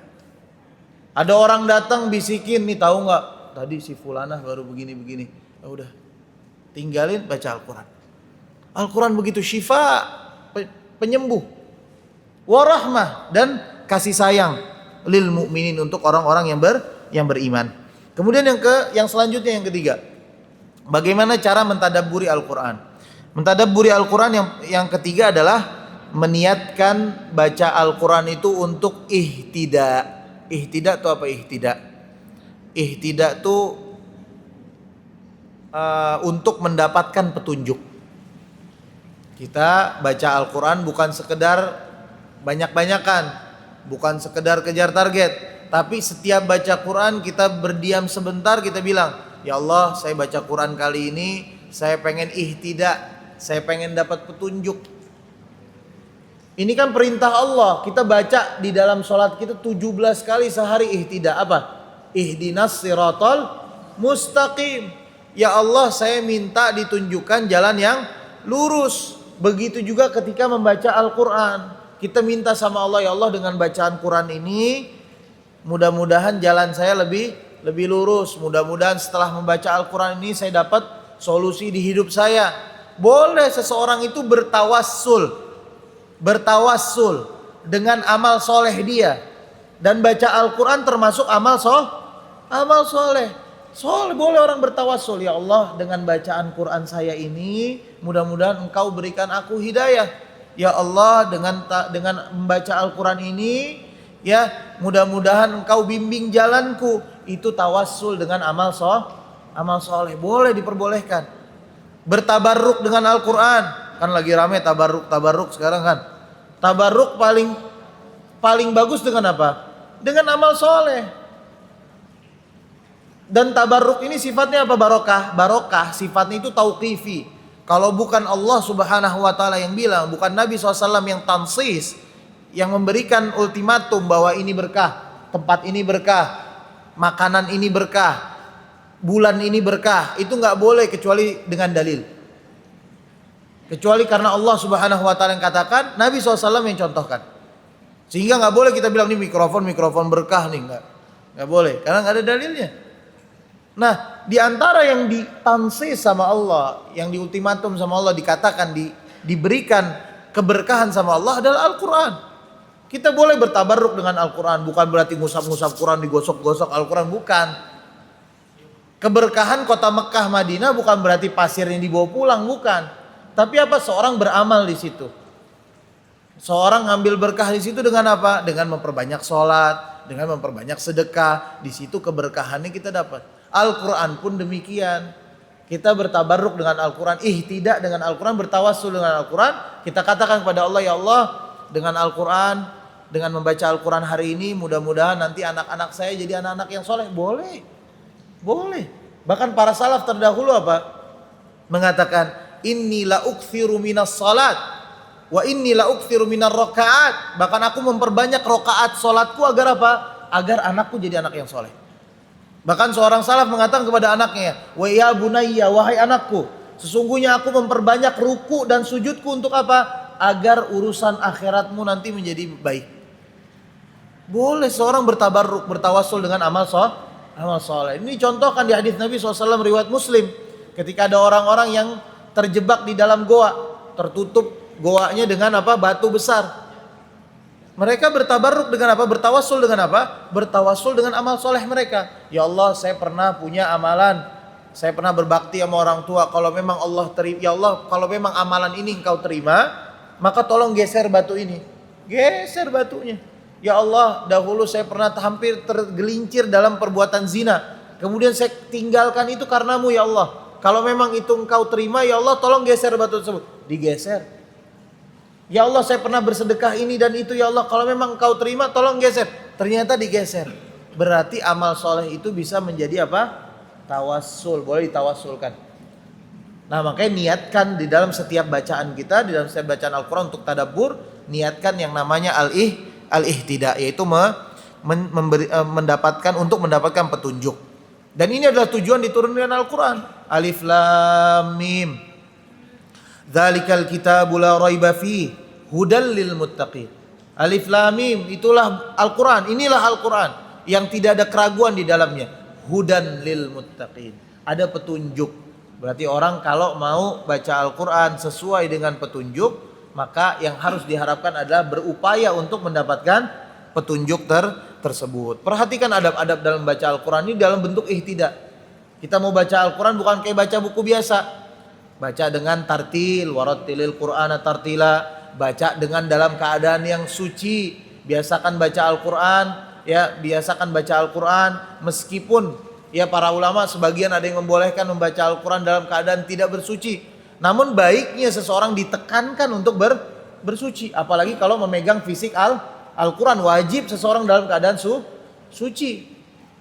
Ada orang datang bisikin, nih tahu nggak? Tadi si fulanah baru begini-begini. Ya udah, tinggalin, baca Al-Quran. Al-Quran begitu syifa, penyembuh, warahmah, dan kasih sayang lil mu'minin, untuk orang-orang yang beriman. Kemudian yang selanjutnya, yang ketiga, bagaimana cara mentadabburi Al-Quran? Mentadabburi Al-Quran yang ketiga adalah meniatkan baca Al-Quran itu untuk ihtida. Ihtida itu apa ihtida? Ihtida itu untuk mendapatkan petunjuk. Kita baca Al-Quran bukan sekedar banyak-banyakan, bukan sekedar kejar target, tapi setiap baca Quran kita berdiam sebentar, kita bilang, ya Allah, saya baca Quran kali ini, saya pengen ihtida, saya pengen dapat petunjuk. Ini kan perintah Allah. Kita baca di dalam sholat kita 17 kali sehari ihtida. Apa? Ihdinas siratal mustaqim. Ya Allah, saya minta ditunjukkan jalan yang lurus. Begitu juga ketika membaca Al-Quran. Kita minta sama Allah, ya Allah, dengan bacaan Quran ini, mudah-mudahan jalan saya lebih lurus. Mudah-mudahan setelah membaca Al-Quran ini saya dapat solusi di hidup saya. Boleh seseorang itu bertawassul dengan amal soleh dia. Dan baca Al-Quran termasuk amal soleh. Boleh orang bertawassul, ya Allah, dengan bacaan Quran saya ini, mudah-mudahan Engkau berikan aku hidayah. Ya Allah, dengan membaca Al-Quran ini, ya mudah-mudahan Engkau bimbing jalanku. Itu tawassul dengan amal soleh. Boleh, diperbolehkan. Bertabarruk dengan Al-Quran, kan lagi rame tabarruk sekarang kan. Tabarruk paling bagus dengan apa? Dengan amal soleh. Dan tabarruk ini sifatnya apa? Barokah sifatnya itu tauqifi. Kalau bukan Allah subhanahu wa ta'ala yang bilang, bukan Nabi SAW yang tansis, yang memberikan ultimatum bahwa ini berkah, tempat ini berkah, makanan ini berkah, bulan ini berkah, itu gak boleh kecuali dengan dalil. Kecuali karena Allah subhanahu wa ta'ala yang katakan, Nabi SAW yang contohkan. Sehingga gak boleh kita bilang, ini mikrofon berkah nih. Gak boleh, karena gak ada dalilnya. Nah, di antara yang ditansis sama Allah, yang diultimatum sama Allah, dikatakan diberikan keberkahan sama Allah adalah Al-Quran. Kita boleh bertabarruk dengan Al-Quran, bukan berarti ngusap-ngusap Quran, digosok-gosok Al-Quran, bukan. Keberkahan kota Mekah Madinah bukan berarti pasirnya dibawa pulang, bukan. Tapi apa? Seorang beramal di situ. Seorang ngambil berkah di situ dengan apa? Dengan memperbanyak sholat, dengan memperbanyak sedekah. Di situ keberkahannya kita dapat. Al-Quran pun demikian. Kita bertabarruk dengan Al-Quran, ihtidak dengan Al-Quran, bertawassul dengan Al-Quran. Kita katakan kepada Allah, ya Allah, dengan Al-Quran, dengan membaca Al-Quran hari ini, mudah-mudahan nanti anak-anak saya jadi anak-anak yang soleh. Boleh. Bahkan para salaf terdahulu apa? Mengatakan, inni la ukthiru minas salat. Wa inni la ukthiru minar rakaat. Bahkan aku memperbanyak rakaat salatku agar apa? Agar anakku jadi anak yang soleh. Bahkan seorang salaf mengatakan kepada anaknya, wa ya bunayya, wahai anakku, sesungguhnya aku memperbanyak ruku dan sujudku untuk apa? Agar urusan akhiratmu nanti menjadi baik. Boleh seorang bertabarruk, bertawassul dengan amal soleh. Ini contohkan di hadis Nabi SAW riwayat Muslim. Ketika ada orang-orang yang terjebak di dalam goa, tertutup goanya dengan apa? Batu besar. Mereka bertabarruk dengan apa? Bertawassul dengan apa? Bertawassul dengan amal soleh mereka. Ya Allah, saya pernah punya amalan, saya pernah berbakti sama orang tua. Kalau memang Allah terima, ya Allah, kalau memang amalan ini Engkau terima, maka tolong geser batu ini. Geser batunya. Ya Allah, dahulu saya pernah hampir tergelincir dalam perbuatan zina. Kemudian saya tinggalkan itu karenamu ya Allah. Kalau memang itu Engkau terima, ya Allah tolong geser batu tersebut. Digeser. Ya Allah, saya pernah bersedekah ini dan itu ya Allah. Kalau memang Engkau terima, tolong geser. Ternyata digeser. Berarti amal soleh itu bisa menjadi apa? Tawassul. Boleh ditawassulkan. Nah makanya niatkan di dalam setiap bacaan kita, di dalam setiap bacaan Al-Quran untuk tadabbur, niatkan yang namanya al-ihtida, yaitu mendapatkan petunjuk. Dan ini adalah tujuan diturunkan Al-Quran. Alif Lam Mim. Dzalikal kitabu la raiba fihi hudal lil muttaqin. Alif Lam Mim, itulah Al-Quran. Inilah Al-Quran yang tidak ada keraguan di dalamnya. Hudan lil muttaqin. Ada petunjuk. Berarti orang kalau mau baca Al-Quran sesuai dengan petunjuk, maka yang harus diharapkan adalah berupaya untuk mendapatkan petunjuk tersebut. Perhatikan adab-adab dalam baca Al-Quran ini dalam bentuk ihtidah. Kita mau baca Al-Quran bukan kayak baca buku biasa. Baca dengan tartil, warattilil Qur'ana tartila. Baca dengan dalam keadaan yang suci. Biasakan baca Al-Quran, ya, biasakan baca Al-Quran meskipun ya para ulama sebagian ada yang membolehkan membaca Al-Quran dalam keadaan tidak bersuci. Namun baiknya seseorang ditekankan untuk bersuci. Apalagi kalau memegang fisik Al-Quran. Wajib seseorang dalam keadaan suci.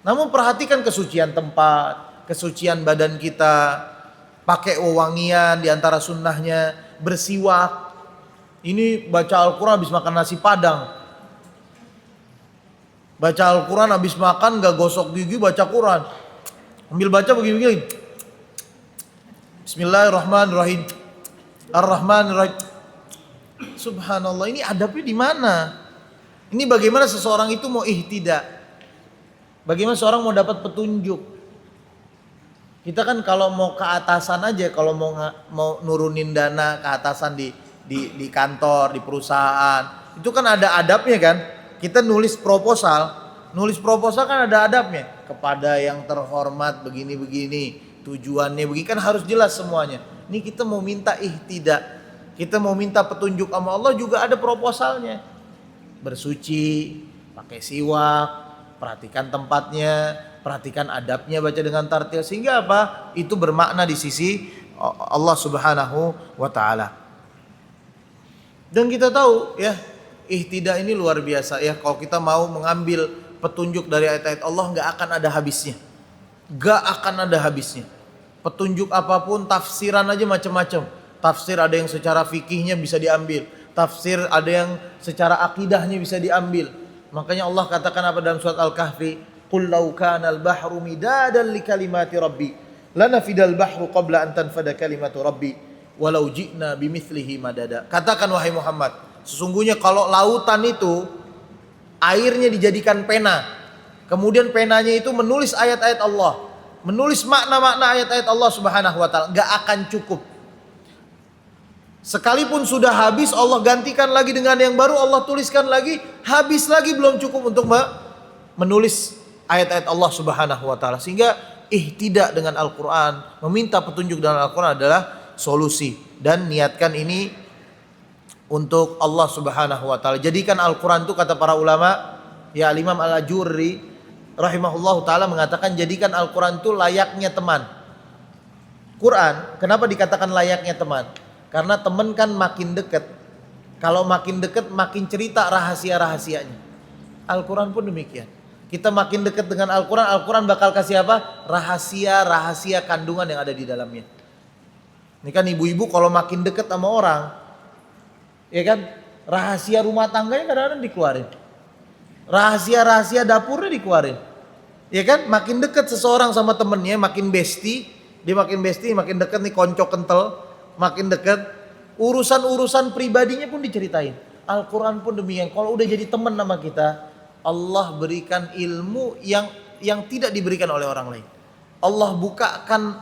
Namun perhatikan kesucian tempat, kesucian badan kita. Pakai wewangian di antara sunnahnya. Bersiwak. Ini baca Al-Quran habis makan nasi padang. Baca Al-Quran habis makan gak gosok gigi baca Quran. Ambil baca begini-begini. Bismillahirrahmanirrahim. Ar-Rahmanirrahim. Subhanallah, ini adabnya di mana? Ini bagaimana seseorang itu mau ihtidah? Bagaimana seorang mau dapat petunjuk? Kita kan kalau mau ke atasan aja, kalau mau nurunin dana ke atasan di kantor, di perusahaan, itu kan ada adabnya kan? Kita nulis proposal kan ada adabnya. Kepada yang terhormat begini-begini, tujuannya begini, kan harus jelas semuanya. Ini kita mau minta ihtidah, kita mau minta petunjuk sama Allah juga ada proposalnya. Bersuci, pakai siwak, perhatikan tempatnya, perhatikan adabnya, baca dengan tartil, sehingga apa? Itu bermakna di sisi Allah Subhanahu wa taala. Dan kita tahu ya, ihtidah ini luar biasa ya. Kalau kita mau mengambil petunjuk dari ayat-ayat Allah, gak akan ada habisnya. Gak akan ada habisnya. Petunjuk apapun, tafsiran aja macam-macam. Tafsir ada yang secara fikihnya bisa diambil. Tafsir ada yang secara akidahnya bisa diambil. Makanya Allah katakan apa dalam surat Al-Kahfi? Qul law kana al-bahru midadan li kalimati rabbi lanafidal bahru qabla an tanfada kalimatu rabbi walau ji'na bimithlihi madada. Katakan wahai Muhammad, sesungguhnya kalau lautan itu airnya dijadikan pena, kemudian penanya itu menulis ayat-ayat Allah, menulis makna-makna ayat-ayat Allah Subhanahu wa taala, enggak akan cukup. Sekalipun sudah habis, Allah gantikan lagi dengan yang baru, Allah tuliskan lagi, habis lagi belum cukup untuk menulis ayat-ayat Allah Subhanahu wa taala. Sehingga ihtidah dengan Al-Qur'an, meminta petunjuk dengan Al-Qur'an adalah solusi, dan niatkan ini untuk Allah Subhanahu wa taala. Jadikan Al-Qur'an itu, kata para ulama, ya Imam Al-Ajurri rahimahullahu taala mengatakan, jadikan Al-Qur'an itu layaknya teman. Quran kenapa dikatakan layaknya teman? Karena teman kan makin dekat. Kalau makin dekat makin cerita rahasia-rahasianya. Al-Qur'an pun demikian. Kita makin dekat dengan Al-Qur'an, Al-Qur'an bakal kasih apa? Rahasia-rahasia kandungan yang ada di dalamnya. Ini kan ibu-ibu kalau makin dekat sama orang, ya kan? Rahasia rumah tangganya kadang-kadang dikeluarin. Rahasia-rahasia dapurnya dikeluarin. Ya kan? Makin dekat seseorang sama temennya, makin bestie, dia makin bestie, makin dekat nih, konco kental, makin dekat. Urusan-urusan pribadinya pun diceritain. Al-Quran pun demikian. Kalau udah jadi teman sama kita, Allah berikan ilmu yang tidak diberikan oleh orang lain. Allah bukakan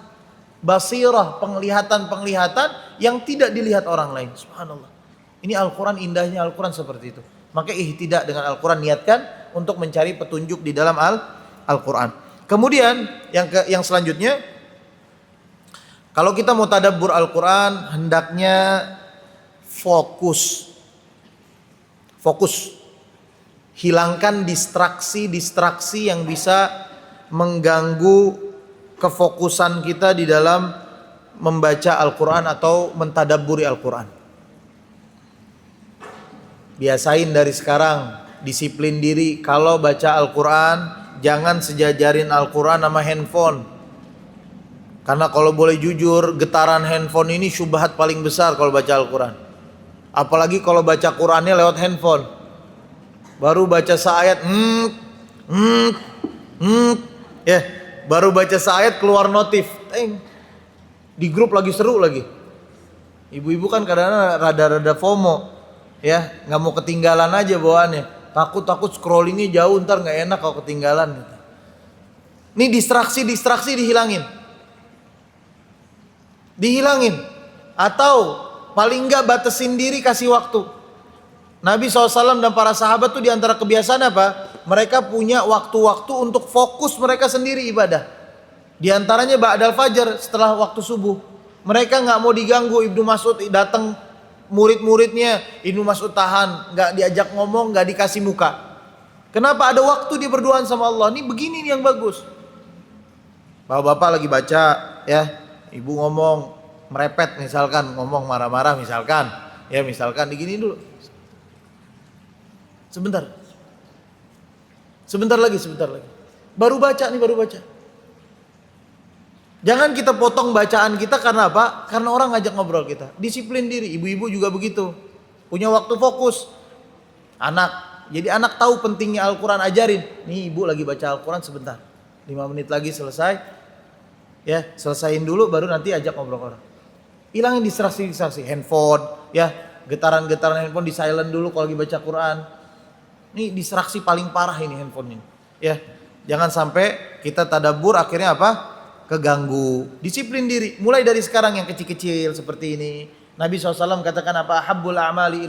basirah, penglihatan-penglihatan yang tidak dilihat orang lain. Subhanallah. Ini Al-Quran, indahnya Al-Quran seperti itu. Maka ihtidak dengan Al-Quran, niatkan untuk mencari petunjuk di dalam Al-Quran. Kemudian yang selanjutnya, kalau kita mau tadabbur Al-Quran, hendaknya fokus. Hilangkan distraksi-distraksi yang bisa mengganggu kefokusan kita di dalam membaca Al-Quran atau mentadabburi Al-Quran. Biasain dari sekarang, disiplin diri kalau baca Al-Quran, jangan sejajarin Al-Quran sama handphone. Karena kalau boleh jujur, getaran handphone ini syubhat paling besar kalau baca Al-Quran. Apalagi kalau baca Qurannya lewat handphone. Baru baca seayat, ya, baru baca seayat keluar notif. Di grup lagi seru lagi. Ibu-ibu kan kadang-kadang rada-rada FOMO, ya, nggak mau ketinggalan aja bawaannya. Takut scrollingnya jauh, ntar nggak enak kalau ketinggalan. Ini distraksi dihilangin, atau paling nggak batasin diri, kasih waktu. Nabi SAW dan para sahabat tuh diantara kebiasaan apa? Mereka punya waktu-waktu untuk fokus mereka sendiri ibadah. Di antaranya ba'dal fajar, setelah waktu subuh. Mereka nggak mau diganggu. Ibnu Mas'ud datang, murid-muridnya, Ibnu Mas'ud tahan, nggak diajak ngomong, nggak dikasih muka. Kenapa? Ada waktu dia berduaan sama Allah. Ini begini nih yang bagus. Bapak-bapak lagi baca, ya, ibu ngomong merepet misalkan, ngomong marah-marah misalkan, ya misalkan digini dulu. Sebentar lagi. Baru baca. Jangan kita potong bacaan kita karena apa? Karena orang ngajak ngobrol kita. Disiplin diri. Ibu-ibu juga begitu. Punya waktu fokus. Jadi anak tahu pentingnya Al-Quran, ajarin. Nih ibu lagi baca Al-Quran sebentar. 5 menit lagi selesai. Ya, selesaiin dulu baru nanti ajak ngobrol orang. Hilangin distraksi, handphone, ya, getaran-getaran handphone di silent dulu kalau lagi baca Quran. Ini distraksi paling parah ini handphone ini. Ya, jangan sampai kita tadabbur akhirnya apa? Keganggu. Disiplin diri. Mulai dari sekarang yang kecil-kecil seperti ini. Nabi SAW katakan apa? Ahabbul a'mali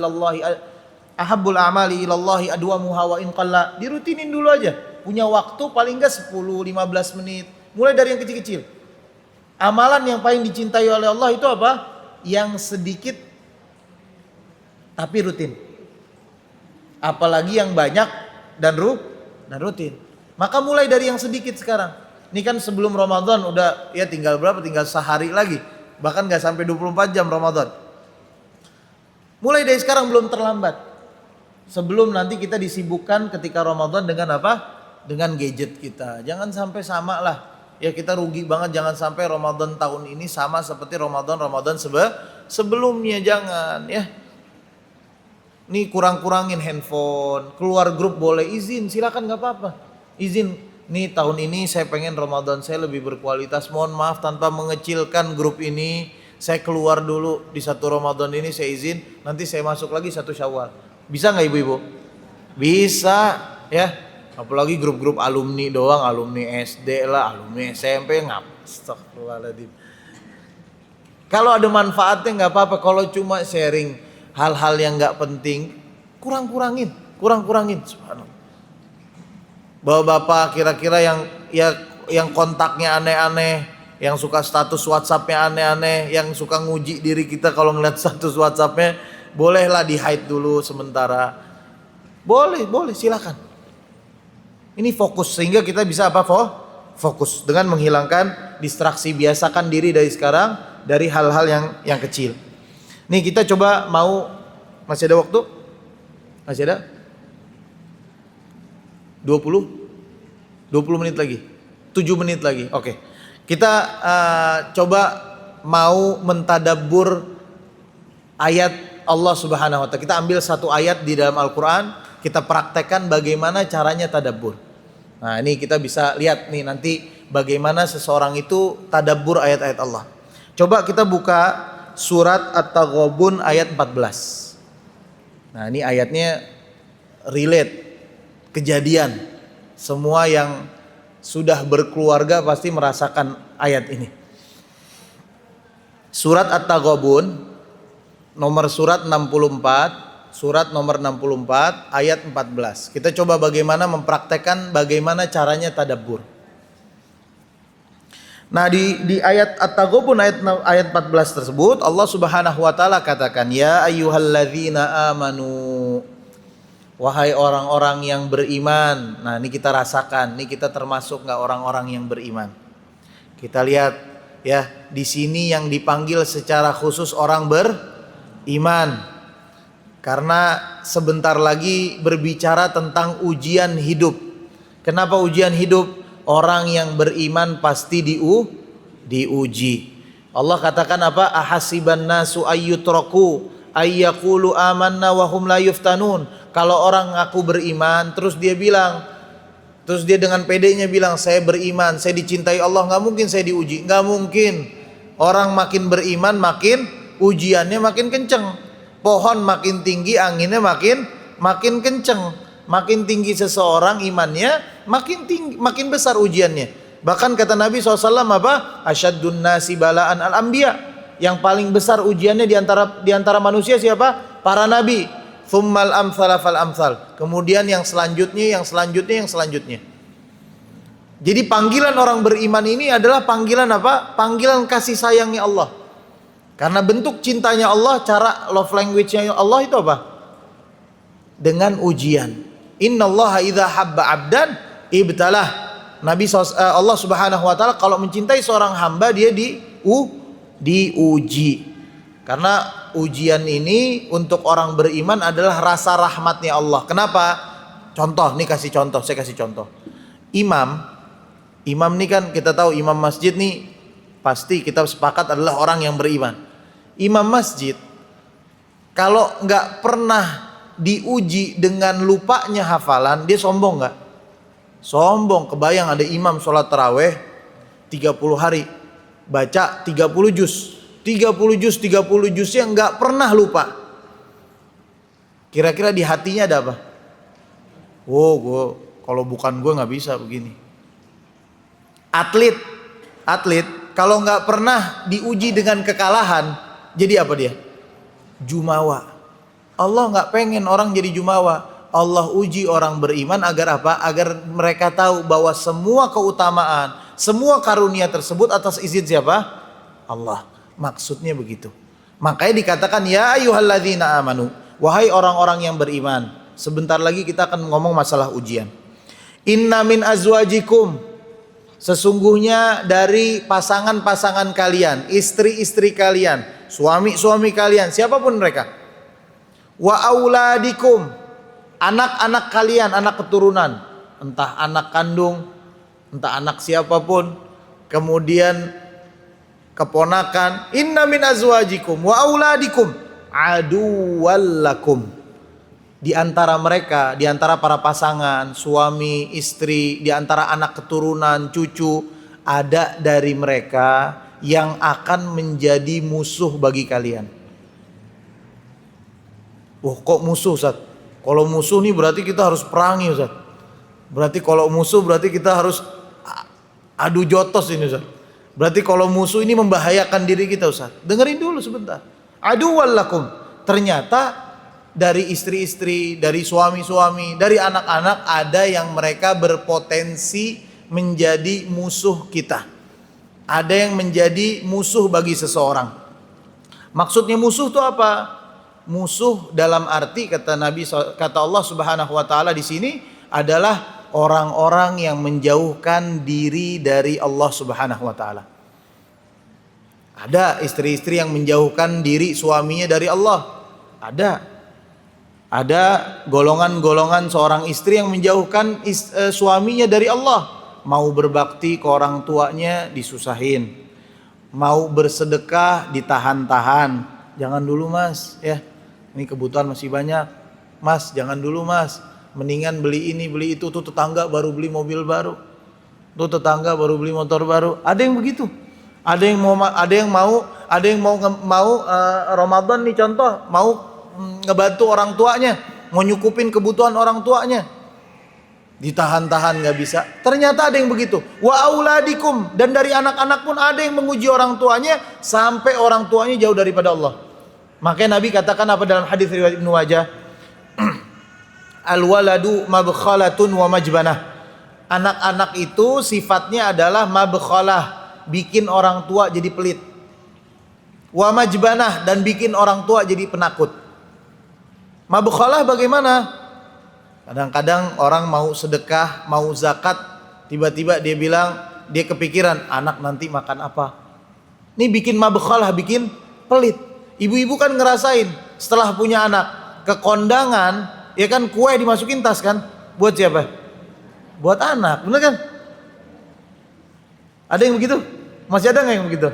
ilallahi adwamuha wa in qalla. Dirutinin dulu aja. Punya waktu paling enggak 10-15 menit. Mulai dari yang kecil-kecil. Amalan yang paling dicintai oleh Allah itu apa? Yang sedikit tapi rutin. Apalagi yang banyak dan rutin. Maka mulai dari yang sedikit sekarang. Ini kan sebelum Ramadan udah, ya tinggal berapa? Tinggal sehari lagi. Bahkan gak sampai 24 jam Ramadan. Mulai dari sekarang belum terlambat. Sebelum nanti kita disibukkan ketika Ramadan dengan apa? Dengan gadget kita. Jangan sampai sama lah. Ya kita rugi banget, jangan sampai Ramadan tahun ini sama seperti Ramadan sebelumnya, jangan ya. Nih kurang-kurangin handphone, keluar grup boleh, izin silakan, nggak apa-apa, izin. Nih tahun ini saya pengen Ramadan saya lebih berkualitas, mohon maaf tanpa mengecilkan grup ini, saya keluar dulu di satu Ramadan ini, saya izin, nanti saya masuk lagi 1 Syawal. Bisa nggak ibu-ibu? Bisa ya. Apalagi grup-grup alumni doang, alumni SD lah, alumni SMP, astagfirullahaladzim. Kalau ada manfaatnya nggak apa-apa, kalau cuma sharing hal-hal yang nggak penting, kurang-kurangin. Subhanallah. Bapak kira-kira yang kontaknya aneh-aneh, yang suka status WhatsAppnya aneh-aneh, yang suka nguji diri kita kalau ngeliat status WhatsAppnya, bolehlah di hide dulu sementara. Boleh, silakan. Ini fokus sehingga kita bisa apa? Fokus dengan menghilangkan distraksi. Biasakan diri dari sekarang dari hal-hal yang kecil. Nih kita coba masih ada waktu? Masih ada? 20 menit lagi. 7 menit lagi. Oke. Kita coba mau mentadabbur ayat Allah Subhanahu wa taala. Kita ambil satu ayat di dalam Al-Qur'an, kita praktekkan bagaimana caranya tadabbur. Nah, ini kita bisa lihat nih nanti bagaimana seseorang itu tadabbur ayat-ayat Allah. Coba kita buka surat At-Taghabun ayat 14. Nah, ini ayatnya relate, kejadian. Semua yang sudah berkeluarga pasti merasakan ayat ini. Surat At-Taghabun nomor surat 64, surat nomor 64 ayat 14. Kita coba bagaimana mempraktekkan bagaimana caranya tadabbur. Nah, di ayat At-Taghabun ayat 14 tersebut Allah Subhanahu wa taala katakan, ya ayyuhalladzina amanu, wahai orang-orang yang beriman. Nah, ini kita rasakan, ini kita termasuk nggak orang-orang yang beriman? Kita lihat ya, di sini yang dipanggil secara khusus orang beriman. Karena sebentar lagi berbicara tentang ujian hidup. Kenapa ujian hidup? Orang yang beriman pasti diuji. Allah katakan apa? Ahasiban nasu ayyutraku ayyaqulu amanna wa hum la yuftanun. Kalau orang ngaku beriman terus dia dengan pedenya bilang saya beriman, saya dicintai Allah, nggak mungkin saya diuji, nggak mungkin. Orang makin beriman makin ujiannya makin kenceng. Pohon makin tinggi, anginnya makin kenceng. Makin tinggi seseorang imannya, makin tinggi, makin besar ujiannya. Bahkan kata Nabi SAW apa? Asyaddun nasi balaan al-anbiya. Yang paling besar ujiannya di antara manusia siapa? Para nabi. Tsummal amsal fal amsal. Kemudian yang selanjutnya. Jadi panggilan orang beriman ini adalah panggilan apa? Panggilan kasih sayangnya Allah. Karena bentuk cintanya Allah, cara love language-nya Allah itu apa? Dengan ujian. Innallaha idza habba 'abdan ibtalah. Allah Subhanahu wa taala kalau mencintai seorang hamba dia diuji. Karena ujian ini untuk orang beriman adalah rasa rahmatnya Allah. Kenapa? Saya kasih contoh. Imam nih kan kita tahu imam masjid nih pasti kita sepakat adalah orang yang beriman. Imam masjid kalau nggak pernah diuji dengan lupanya hafalan, dia sombong nggak? Sombong. Kebayang ada imam sholat taraweh 30 hari baca 30 juz yang nggak pernah lupa. Kira-kira di hatinya ada apa? Kalau bukan gue nggak bisa begini. Atlet kalau nggak pernah diuji dengan kekalahan, jadi apa dia? Jumawa. Allah nggak pengen orang jadi jumawa. Allah uji orang beriman agar apa? Agar mereka tahu bahwa semua keutamaan, semua karunia tersebut atas izin siapa? Allah. Maksudnya begitu. Makanya dikatakan ya ayyuhalladzina amanu, wahai orang-orang yang beriman. Sebentar lagi kita akan ngomong masalah ujian. Inna min azwajikum, sesungguhnya dari pasangan-pasangan kalian, istri-istri kalian, suami-suami kalian, siapapun mereka. Wa auladikum, anak-anak kalian, anak keturunan, entah anak kandung, entah anak siapapun, kemudian keponakan. Inna min azwajikum wa auladikum aduwallakum. Di antara mereka, di antara para pasangan, suami, istri, di antara anak keturunan, cucu, ada dari mereka yang akan menjadi musuh bagi kalian. Kok musuh, Ustaz? Kalau musuh nih berarti kita harus perangi, Ustaz. Berarti kalau musuh berarti kita harus adu jotos ini, Ustaz. Berarti kalau musuh ini membahayakan diri kita, Ustaz. Dengerin dulu sebentar. Aduwallakum. Ternyata dari istri-istri, dari suami-suami, dari anak-anak ada yang mereka berpotensi menjadi musuh kita. Ada yang menjadi musuh bagi seseorang. Maksudnya musuh itu apa? Musuh dalam arti kata Allah Subhanahu wa taala di sini adalah orang-orang yang menjauhkan diri dari Allah Subhanahu wa taala. Ada istri-istri yang menjauhkan diri suaminya dari Allah. Ada golongan-golongan seorang istri yang menjauhkan suaminya dari Allah. Mau berbakti ke orang tuanya disusahin. Mau bersedekah ditahan-tahan. Jangan dulu mas, ya. Ini kebutuhan masih banyak. Mas, jangan dulu mas. Mendingan beli ini, beli itu. Tuh tetangga baru beli mobil baru. Tuh tetangga baru beli motor baru. Ada yang begitu. Ada yang mau Ramadan nih contoh, mau ngebantu orang tuanya, mau nyukupin kebutuhan orang tuanya. Ditahan-tahan nggak bisa. Ternyata ada yang begitu. Wa auladikum, dan dari anak-anak pun ada yang menguji orang tuanya sampai orang tuanya jauh daripada Allah. Makanya Nabi katakan apa dalam hadis riwayat Ibnu Majah? Al-waladu mabkhalatun wa majbanah. Anak-anak itu sifatnya adalah mabkhalah, bikin orang tua jadi pelit. Wa majbanah, dan bikin orang tua jadi penakut. Mabkhalah bagaimana? Kadang-kadang orang mau sedekah, mau zakat, tiba-tiba dia bilang, dia kepikiran, anak nanti makan apa? Ini bikin mabkhalah, bikin pelit. Ibu-ibu kan ngerasain, setelah punya anak, ke kondangan, ya kan kue dimasukin tas kan? Buat siapa? Buat anak, bener kan? Ada yang begitu? Masih ada nggak yang begitu?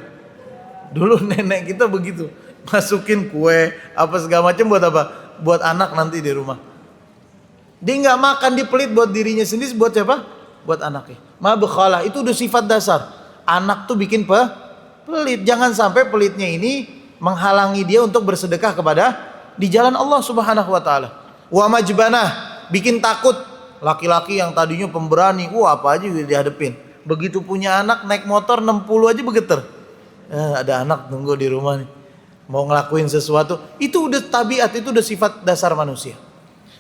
Dulu nenek kita begitu, masukin kue, apa segala macam buat apa? Buat anak nanti di rumah. Dia nggak makan, dia pelit buat dirinya sendiri, buat siapa? Buat anaknya. Mabkhalah itu udah sifat dasar. Anak tuh bikin pelit. Jangan sampai pelitnya ini menghalangi dia untuk bersedekah kepada di jalan Allah Subhanahu wa taala. Wa majbanah, bikin takut. Laki-laki yang tadinya pemberani, apa aja udah dihadepin. Begitu punya anak naik motor 60 aja begeter. Ada anak tunggu di rumah nih, mau ngelakuin sesuatu. Itu udah tabiat, itu udah sifat dasar manusia.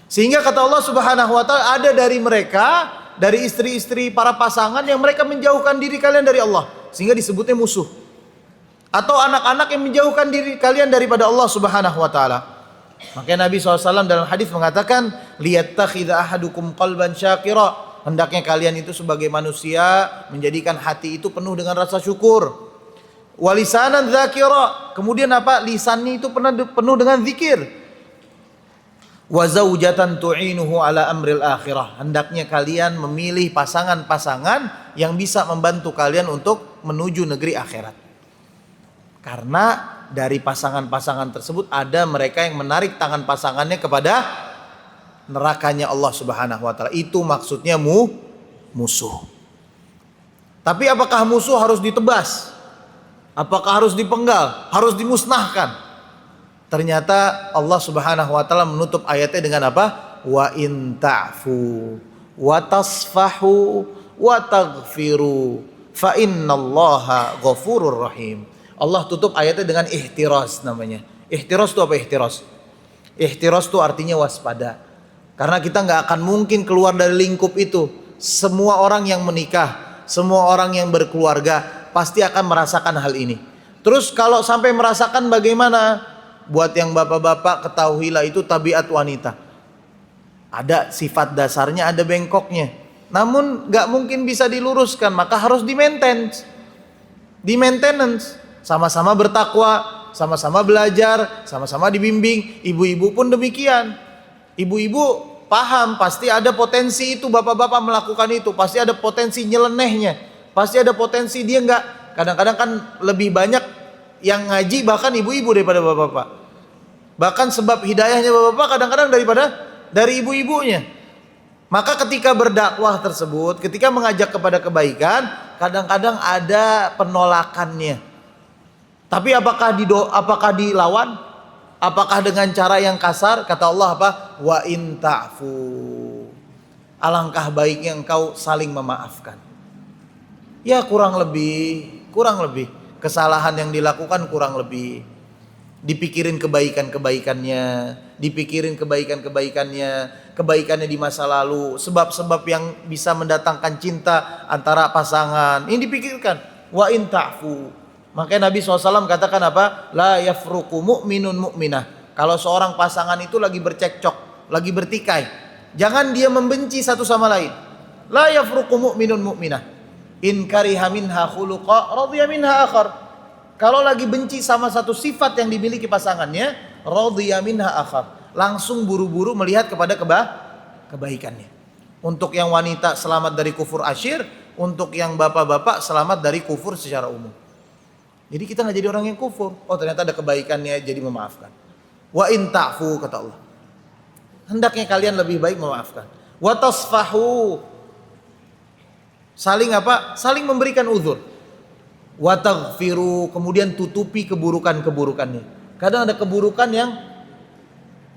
Sehingga kata Allah Subhanahu wa taala, ada dari mereka, dari istri-istri para pasangan yang mereka menjauhkan diri kalian dari Allah, sehingga disebutnya musuh. Atau anak-anak yang menjauhkan diri kalian daripada Allah Subhanahu wa taala. Makanya Nabi SAW dalam hadis mengatakan, liyattakhidha ahadukum qalban syakira. Hendaknya kalian itu sebagai manusia menjadikan hati itu penuh dengan rasa syukur. Walisanan dzakira. Kemudian apa? Lisannya itu penuh dengan zikir. Wa zaujatan tu'inuhu ala amril akhirah. Hendaknya kalian memilih pasangan-pasangan yang bisa membantu kalian untuk menuju negeri akhirat. Karena dari pasangan-pasangan tersebut ada mereka yang menarik tangan pasangannya kepada nerakanya Allah Subhanahu wa taala. Itu maksudnya musuh. Tapi apakah musuh harus ditebas? Apakah harus dipenggal? Harus dimusnahkan? Ternyata Allah Subhanahu wa taala menutup ayatnya dengan apa? Wa in ta'fu wa tasfahu wa taghfiru fa innallaha ghafurur rahim. Allah tutup ayatnya dengan ihtiras namanya. Ihtiras itu apa ihtiras? Ihtiras itu artinya waspada. Karena kita nggak akan mungkin keluar dari lingkup itu. Semua orang yang menikah, semua orang yang berkeluarga pasti akan merasakan hal ini. Terus kalau sampai merasakan bagaimana? Buat yang bapak-bapak ketahuilah itu tabiat wanita. Ada sifat dasarnya, ada bengkoknya. Namun gak mungkin bisa diluruskan, maka harus di-maintenance. Di-maintenance. Sama-sama bertakwa, sama-sama belajar, sama-sama dibimbing. Ibu-ibu pun demikian. Ibu-ibu paham, pasti ada potensi itu bapak-bapak melakukan itu. Pasti ada potensi nyelenehnya. Pasti ada potensi dia gak. Kadang-kadang kan lebih banyak yang ngaji bahkan ibu-ibu daripada bapak-bapak. Bahkan sebab hidayahnya bapak-bapak kadang-kadang dari ibu-ibunya. Maka ketika berdakwah tersebut, ketika mengajak kepada kebaikan, kadang-kadang ada penolakannya. Tapi apakah dilawan? Apakah dengan cara yang kasar? Kata Allah apa? Wa in ta'fu. Alangkah baiknya engkau saling memaafkan. Ya kurang lebih. Kesalahan yang dilakukan kurang lebih. Dipikirin kebaikannya, kebaikannya di masa lalu, sebab-sebab yang bisa mendatangkan cinta antara pasangan. Ini dipikirkan. Wa in ta'fu. Makanya Nabi SAW katakan apa? La yafruqu mu'minun mu'minah. Kalau seorang pasangan itu lagi bercekcok, lagi bertikai, jangan dia membenci satu sama lain. La yafruqu mu'minun mu'minah. In kariha minha khuluqa radhiya minha akhar. Kalau lagi benci sama satu sifat yang dimiliki pasangannya, radhiya minha akhar, langsung buru-buru melihat kepada kebaikannya. Untuk yang wanita selamat dari kufur asyir, untuk yang bapak-bapak selamat dari kufur secara umum. Jadi kita nggak jadi orang yang kufur. Oh ternyata ada kebaikannya, jadi memaafkan. Wa in ta'fu, kata Allah. Hendaknya kalian lebih baik memaafkan. Wa tasfahu, saling apa? Saling memberikan uzur. Wa taghfiru, kemudian tutupi keburukan-keburukannya. Kadang ada keburukan yang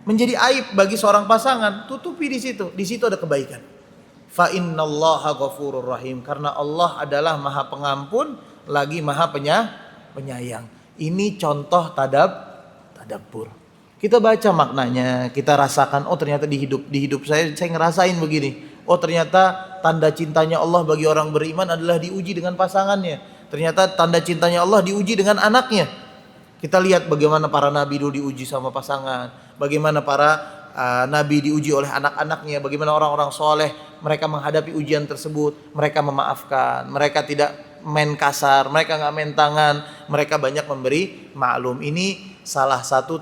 menjadi aib bagi seorang pasangan, tutupi di situ. Di situ ada kebaikan. Fa innallaha ghafurur rahim, karena Allah adalah Maha Pengampun lagi Maha Penyayang. Ini contoh tadabbur. Kita baca maknanya, kita rasakan, oh ternyata di hidup saya ngerasain begini. Oh ternyata tanda cintanya Allah bagi orang beriman adalah diuji dengan pasangannya. Ternyata tanda cintanya Allah diuji dengan anaknya. Kita lihat bagaimana para nabi dulu diuji sama pasangan, bagaimana para nabi diuji oleh anak-anaknya, bagaimana orang-orang soleh mereka menghadapi ujian tersebut, mereka memaafkan, mereka tidak main kasar, mereka nggak main tangan, mereka banyak memberi maklum. Ini salah satu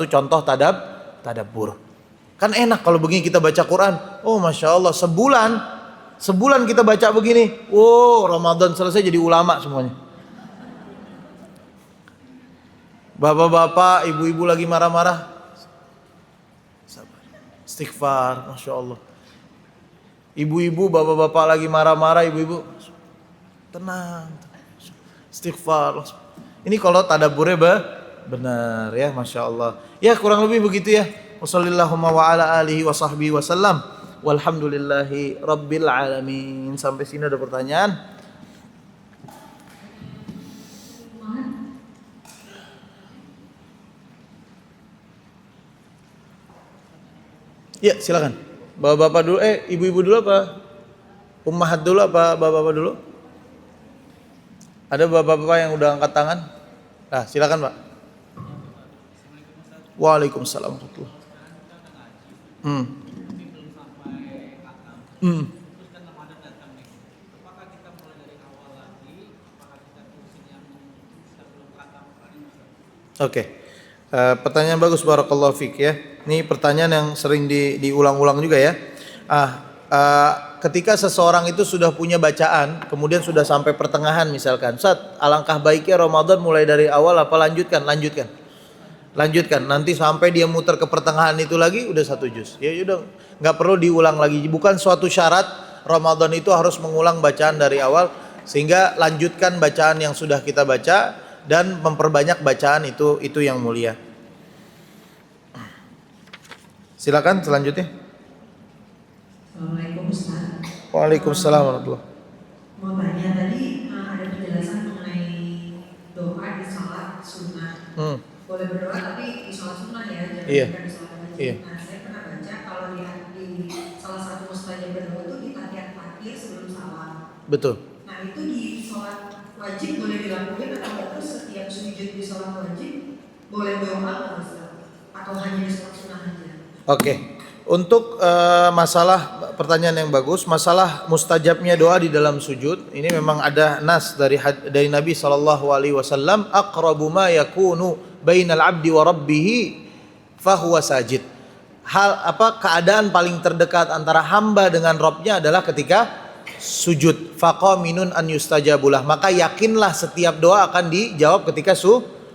contoh tadabbur. Kan enak kalau begini kita baca Quran. Oh masya Allah, sebulan kita baca begini. Oh Ramadan selesai jadi ulama semuanya. Bapak-bapak, ibu-ibu lagi marah-marah, sabar, istighfar, masya Allah. Ibu-ibu, bapak-bapak lagi marah-marah, ibu-ibu tenang, istighfar. Ini kalau tadabburnya benar ya, masya Allah. Ya kurang lebih begitu ya. Wassalamualaikum wa ala alihi wa sahbihi wasallam. Walhamdulillahi rabbil alamin. Sampai sini ada pertanyaan? Ya silakan. Bapak-bapak dulu, ibu-ibu dulu apa? Ummahat dulu apa bapak-bapak dulu? Ada bapak-bapak yang udah angkat tangan? Nah, silakan, Pak. Waalaikumsalam warahmatullahi Oke. Pertanyaan bagus, barakallahu fiik ya. Ini pertanyaan yang sering diulang-ulang juga ya. Ketika seseorang itu sudah punya bacaan, kemudian sudah sampai pertengahan misalkan, Ustaz, alangkah baiknya Ramadan mulai dari awal apa lanjutkan. Nanti sampai dia muter ke pertengahan itu lagi udah 1 juz. Ya udah, nggak perlu diulang lagi. Bukan suatu syarat Ramadan itu harus mengulang bacaan dari awal, sehingga lanjutkan bacaan yang sudah kita baca dan memperbanyak bacaan itu yang mulia. Silakan selanjutnya. Assalamualaikum Ustaz. Waalaikumsalam warahmatullahi. Mau tanya tadi ada penjelasan mengenai doa di salat sunnah. Boleh berdoa tapi di salat sunnah ya, jangan bukan di salat wajib. Iya. Nah saya pernah baca kalau di salah satu mustajab berdoa itu di tahiyat akhir sebelum salam. Betul. Nah itu di salat wajib boleh dilakukan atau terus setiap sujud di salat wajib boleh doa atau hanya di salat sunnah aja? Oke. Untuk masalah pertanyaan yang bagus, masalah mustajabnya doa di dalam sujud, ini memang ada nas dari Nabi SAW, aqrabu ma yakunu bainal abdi wa rabbih fahuwa sajid. Keadaan paling terdekat antara hamba dengan Rabbnya adalah ketika sujud. Faqaminun an yustajabulah, maka yakinlah setiap doa akan dijawab ketika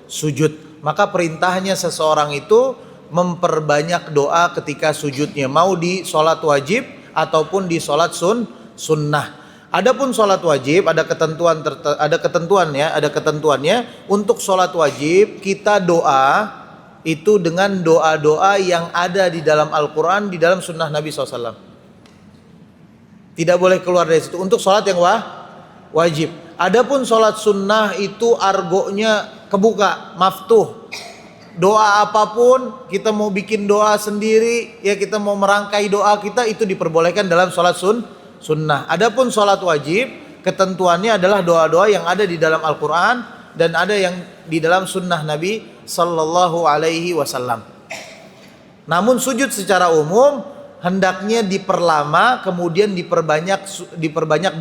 sujud. Maka perintahnya seseorang itu memperbanyak doa ketika sujudnya, mau di sholat wajib ataupun di sholat sunnah. Adapun sholat wajib ada ketentuannya. Untuk sholat wajib kita doa itu dengan doa-doa yang ada di dalam Al-Quran, di dalam sunnah Nabi SAW. Tidak boleh keluar dari situ. Untuk sholat yang wajib. Adapun sholat sunnah itu argonya kebuka, maftuh. Doa apapun, kita mau bikin doa sendiri, ya kita mau merangkai doa kita, itu diperbolehkan dalam sholat sunnah. Adapun sholat wajib, ketentuannya adalah doa-doa yang ada di dalam Al-Quran dan ada yang di dalam sunnah Nabi Sallallahu Alaihi Wasallam. Namun sujud secara umum hendaknya diperlama, kemudian diperbanyak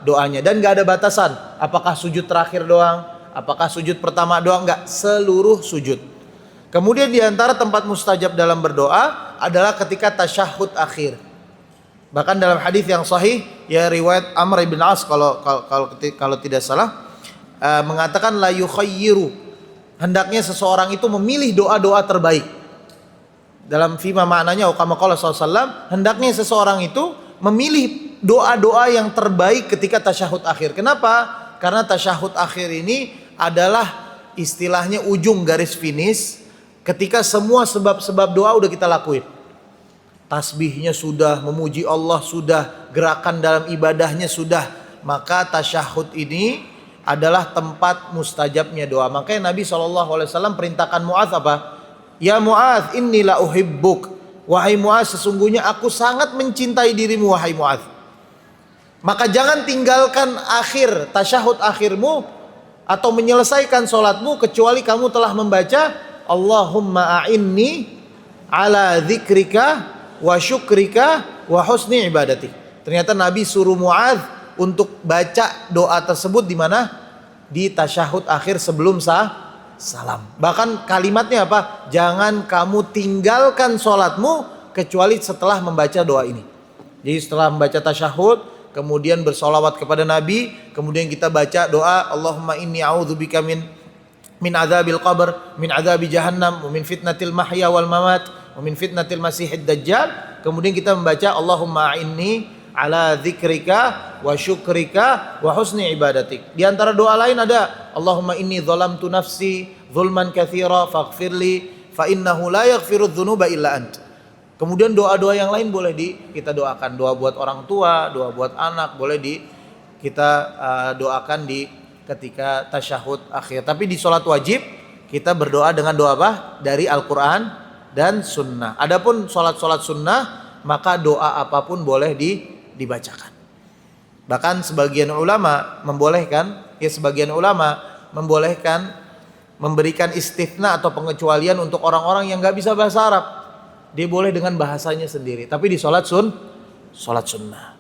doanya, dan gak ada batasan. Apakah sujud terakhir doang, apakah sujud pertama doang, enggak, seluruh sujud. Kemudian di antara tempat mustajab dalam berdoa adalah ketika tasyahud akhir. Bahkan dalam hadis yang sahih ya riwayat Amr bin As kalau tidak salah mengatakan la yukhayyiru hendaknya seseorang itu memilih doa-doa terbaik. Dalam fima maknanya kama qala sallallahu, hendaknya seseorang itu memilih doa-doa yang terbaik ketika tasyahud akhir. Kenapa? Karena tasyahud akhir ini adalah istilahnya ujung garis finish ketika semua sebab-sebab doa udah kita lakuin. Tasbihnya sudah, memuji Allah sudah, gerakan dalam ibadahnya sudah, maka tasyahud ini adalah tempat mustajabnya doa. Makanya Nabi SAW perintahkan Mu'adz apa? Ya Mu'adz, inni la uhibbuk. Wahai Mu'adz, sesungguhnya aku sangat mencintai dirimu wahai Mu'adz. Maka jangan tinggalkan akhir tasyahud akhirmu atau menyelesaikan sholatmu kecuali kamu telah membaca Allahumma a'inni ala dzikrika wa syukrika wa husni ibadatik. Ternyata Nabi suruh Mu'adz untuk baca doa tersebut di mana? Di tasyahud akhir sebelum salam. Bahkan kalimatnya apa? Jangan kamu tinggalkan sholatmu kecuali setelah membaca doa ini. Jadi setelah membaca tasyahud, kemudian bersolawat kepada Nabi, kemudian kita baca doa Allahumma inni a'udzubika min adzabil qabr, min adzabi jahannam, wa min fitnatil mahya wal mamat, wa min fitnatil masihid dajjal. Kemudian kita membaca Allahumma a'inni ala dzikrika wa syukrika wa husni ibadatik. Di antara doa lain ada Allahumma inni dzalamtu nafsi zulman katsira faghfirli fa innahu la yaghfirudz dzunuba illa ant. Kemudian doa-doa yang lain boleh kita doakan, doa buat orang tua, doa buat anak, boleh kita doakan di ketika tasyahud akhir. Tapi di sholat wajib kita berdoa dengan doa apa? Dari Al-Quran dan Sunnah. Adapun sholat sunnah maka doa apapun boleh dibacakan. Bahkan sebagian ulama membolehkan memberikan istitsna atau pengecualian untuk orang-orang yang nggak bisa bahasa Arab. Dia boleh dengan bahasanya sendiri. Tapi di sholat sunnah.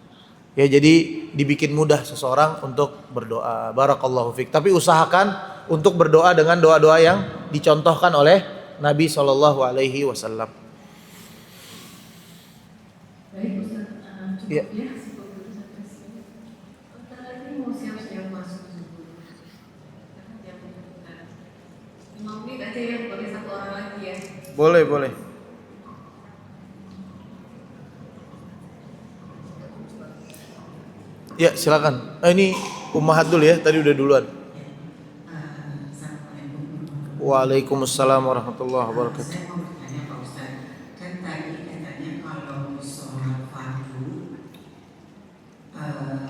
Ya, jadi dibikin mudah seseorang untuk berdoa. Barakallahu fiik. Tapi usahakan untuk berdoa dengan doa-doa yang dicontohkan oleh Nabi SAW. Baik Ustaz, cukup ya. Bentar lagi mau siap-siap masuk subuh. 5 menit aja ya, pakai 1 orang lagi ya. Boleh. Ya, silakan. Ini Ummahat dulu ya, tadi udah duluan. Waalaikumsalam warahmatullahi wabarakatuh. Saya mau bertanya Pak Ustaz, kan tadi katanya kalau sholat fardu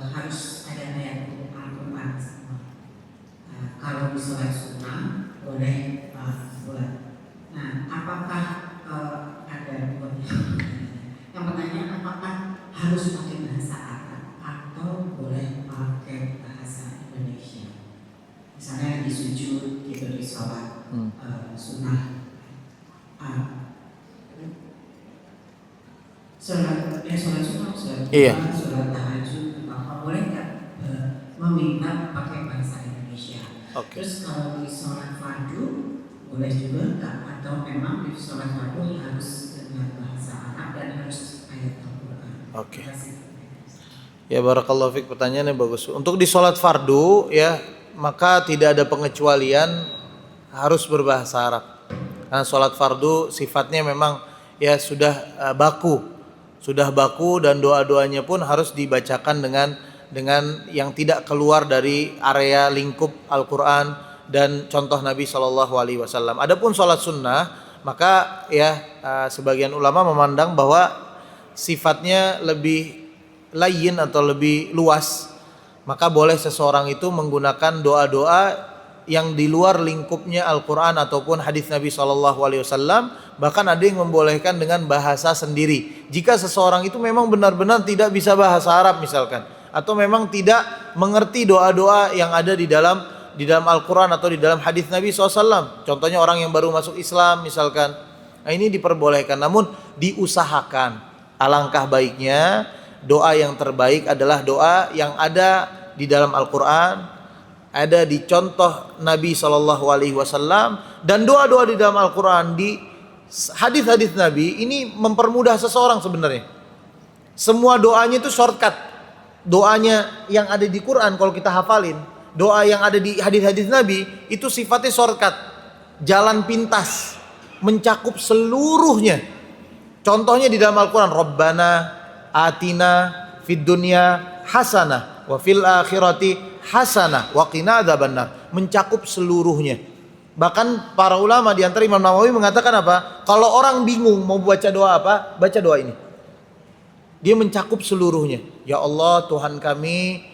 harus ada ayat Al-Quran semua. Kalau di sholat sunnah boleh buat. Nah, apakah ada yang bertanya apakah harus pakai bahasa Arab atau boleh pakai bahasa Indonesia? Misalnya di sujud gitu, di sholat sunnah, sholat sunnah, sholat tahajud, apa boleh nggak meminta pakai bahasa Indonesia? Okay. Terus kalau di sholat fardu boleh juga nggak? Atau memang di sholat fardu harus dengan bahasa Arab dan harus ayat Al-Quran? Oke. Ya, barakallahu fiik, pertanyaannya bagus. Untuk di sholat fardu ya, maka tidak ada pengecualian harus berbahasa Arab. Karena sholat fardu sifatnya memang ya sudah baku dan doa-doanya pun harus dibacakan dengan yang tidak keluar dari area lingkup Al-Quran dan contoh Nabi SAW. Adapun sholat sunnah, maka ya sebagian ulama memandang bahwa sifatnya lebih layin atau lebih luas, maka boleh seseorang itu menggunakan doa-doa yang di luar lingkupnya Al-Quran ataupun hadis Nabi SAW. Bahkan ada yang membolehkan dengan bahasa sendiri jika seseorang itu memang benar-benar tidak bisa bahasa Arab misalkan, atau memang tidak mengerti doa-doa yang ada di dalam Al-Quran atau di dalam hadis Nabi SAW. Contohnya orang yang baru masuk Islam misalkan, nah ini diperbolehkan. Namun diusahakan, alangkah baiknya doa yang terbaik adalah doa yang ada di dalam Al-Quran, ada di contoh Nabi SAW, dan doa-doa di dalam Al-Quran, di hadis-hadis Nabi ini mempermudah seseorang sebenarnya. Semua doanya itu shortcut. Doanya yang ada di Quran kalau kita hafalin, doa yang ada di hadis-hadis Nabi itu sifatnya shortcut. jalan pintas, mencakup seluruhnya. Contohnya di dalam Al-Quran, Rabbana atina fid dunya hasanah wa fil akhirati hasanah wa qina adzabannar, mencakup seluruhnya. Bahkan para ulama di antara Imam Nawawi mengatakan apa? Kalau orang bingung mau baca doa apa, baca doa ini. Dia mencakup seluruhnya. Ya Allah, Tuhan kami,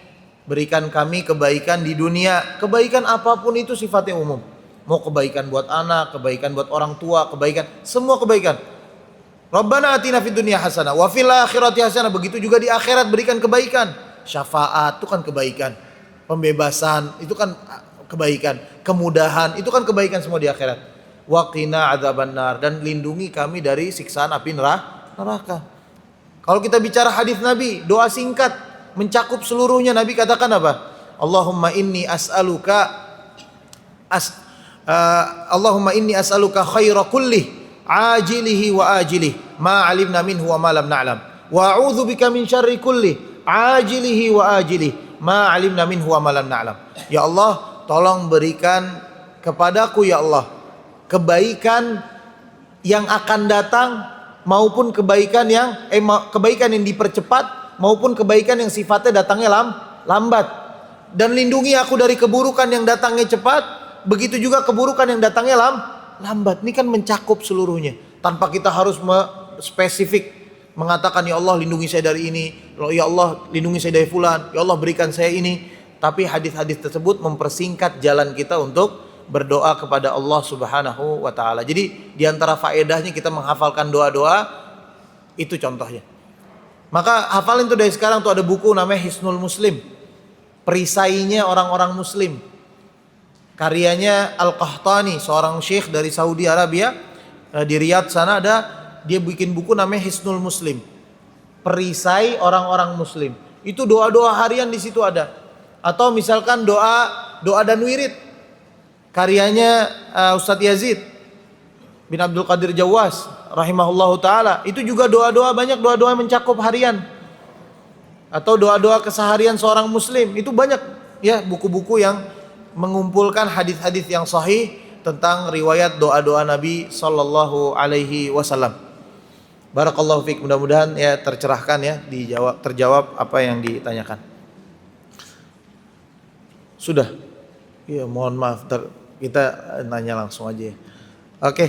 berikan kami kebaikan di dunia. Kebaikan apapun itu sifatnya umum. Mau kebaikan buat anak, kebaikan buat orang tua, kebaikan, semua kebaikan. Rabbana atina fid dunya hasanah wa fil akhirati hasanah. Begitu juga di akhirat berikan kebaikan. Syafaat itu kan kebaikan. Pembebasan itu kan kebaikan. Kemudahan itu kan kebaikan semua di akhirat. Wa qina adzabannar, dan lindungi kami dari siksaan api neraka. Kalau kita bicara hadis Nabi, doa singkat mencakup seluruhnya. Nabi katakan apa? Allahumma inni as'aluka khaira kullih ajilihi wa ajilihi ma 'alimna minhu wa ma lam na'lam wa a'udzubika min syarri kullih ajilihi wa ajilihi ma 'alimna minhu wa ma lam na'lam. Ya Allah, tolong berikan kepadaku ya Allah kebaikan yang akan datang maupun kebaikan yang dipercepat maupun kebaikan yang sifatnya datangnya lambat, dan lindungi aku dari keburukan yang datangnya cepat, begitu juga keburukan yang datangnya lambat. Ini kan mencakup seluruhnya tanpa kita harus spesifik mengatakan ya Allah lindungi saya dari ini, ya Allah lindungi saya dari fulan, ya Allah berikan saya ini. Tapi hadis-hadis tersebut mempersingkat jalan kita untuk berdoa kepada Allah Subhanahu wa taala. Jadi di antara faedahnya kita menghafalkan doa-doa itu contohnya. Maka hafalin tuh dari sekarang tuh, ada buku namanya Hisnul Muslim. Perisainya orang-orang muslim. Karyanya Al-Qahtani, seorang syekh dari Saudi Arabia, di Riyadh sana ada, dia bikin buku namanya Hisnul Muslim. Perisai orang-orang muslim. Itu doa-doa harian di situ ada. Atau misalkan doa dan wirid, karyanya Ustadz Yazid bin Abdul Qadir Jawas rahimahullahu taala. Itu juga doa-doa, banyak doa-doa mencakup harian. Atau doa-doa keseharian seorang muslim. Itu banyak ya buku-buku yang mengumpulkan hadis-hadis yang sahih tentang riwayat doa-doa Nabi sallallahu alaihi wasallam. Barakallahu fiik, mudah-mudahan ya tercerahkan ya, terjawab apa yang ditanyakan. Sudah? Iya, mohon maaf, kita nanya langsung aja ya. Oke.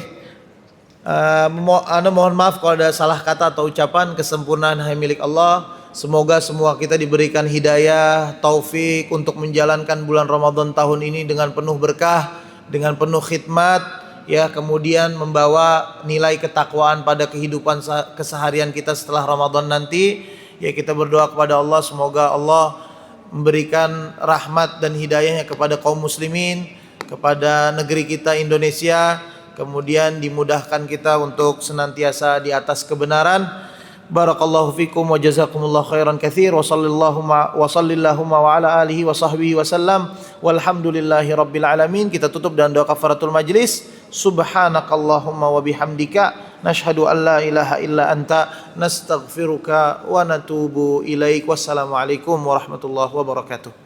Mohon maaf kalau ada salah kata atau ucapan. Kesempurnaan hanya milik Allah. Semoga semua kita diberikan hidayah, taufik untuk menjalankan bulan Ramadan tahun ini dengan penuh berkah, dengan penuh khidmat, ya, kemudian membawa nilai ketakwaan pada kehidupan keseharian kita setelah Ramadan nanti. Ya, kita berdoa kepada Allah semoga Allah memberikan rahmat dan hidayahnya kepada kaum muslimin, kepada negeri kita Indonesia, kemudian dimudahkan kita untuk senantiasa di atas kebenaran. Barakallahu fikum wa jazakumullahu khairan katsir wa sallallahu wa ala alihi wa sahbihi wa sallam walhamdulillahi rabbil alamin. Kita tutup dengan doa kafaratul majlis. Subhanakallahumma wa bihamdika nashhadu an la ilaha illa anta nastaghfiruka wa natubu ilaik. Wassalamualaikum warahmatullahi wabarakatuh.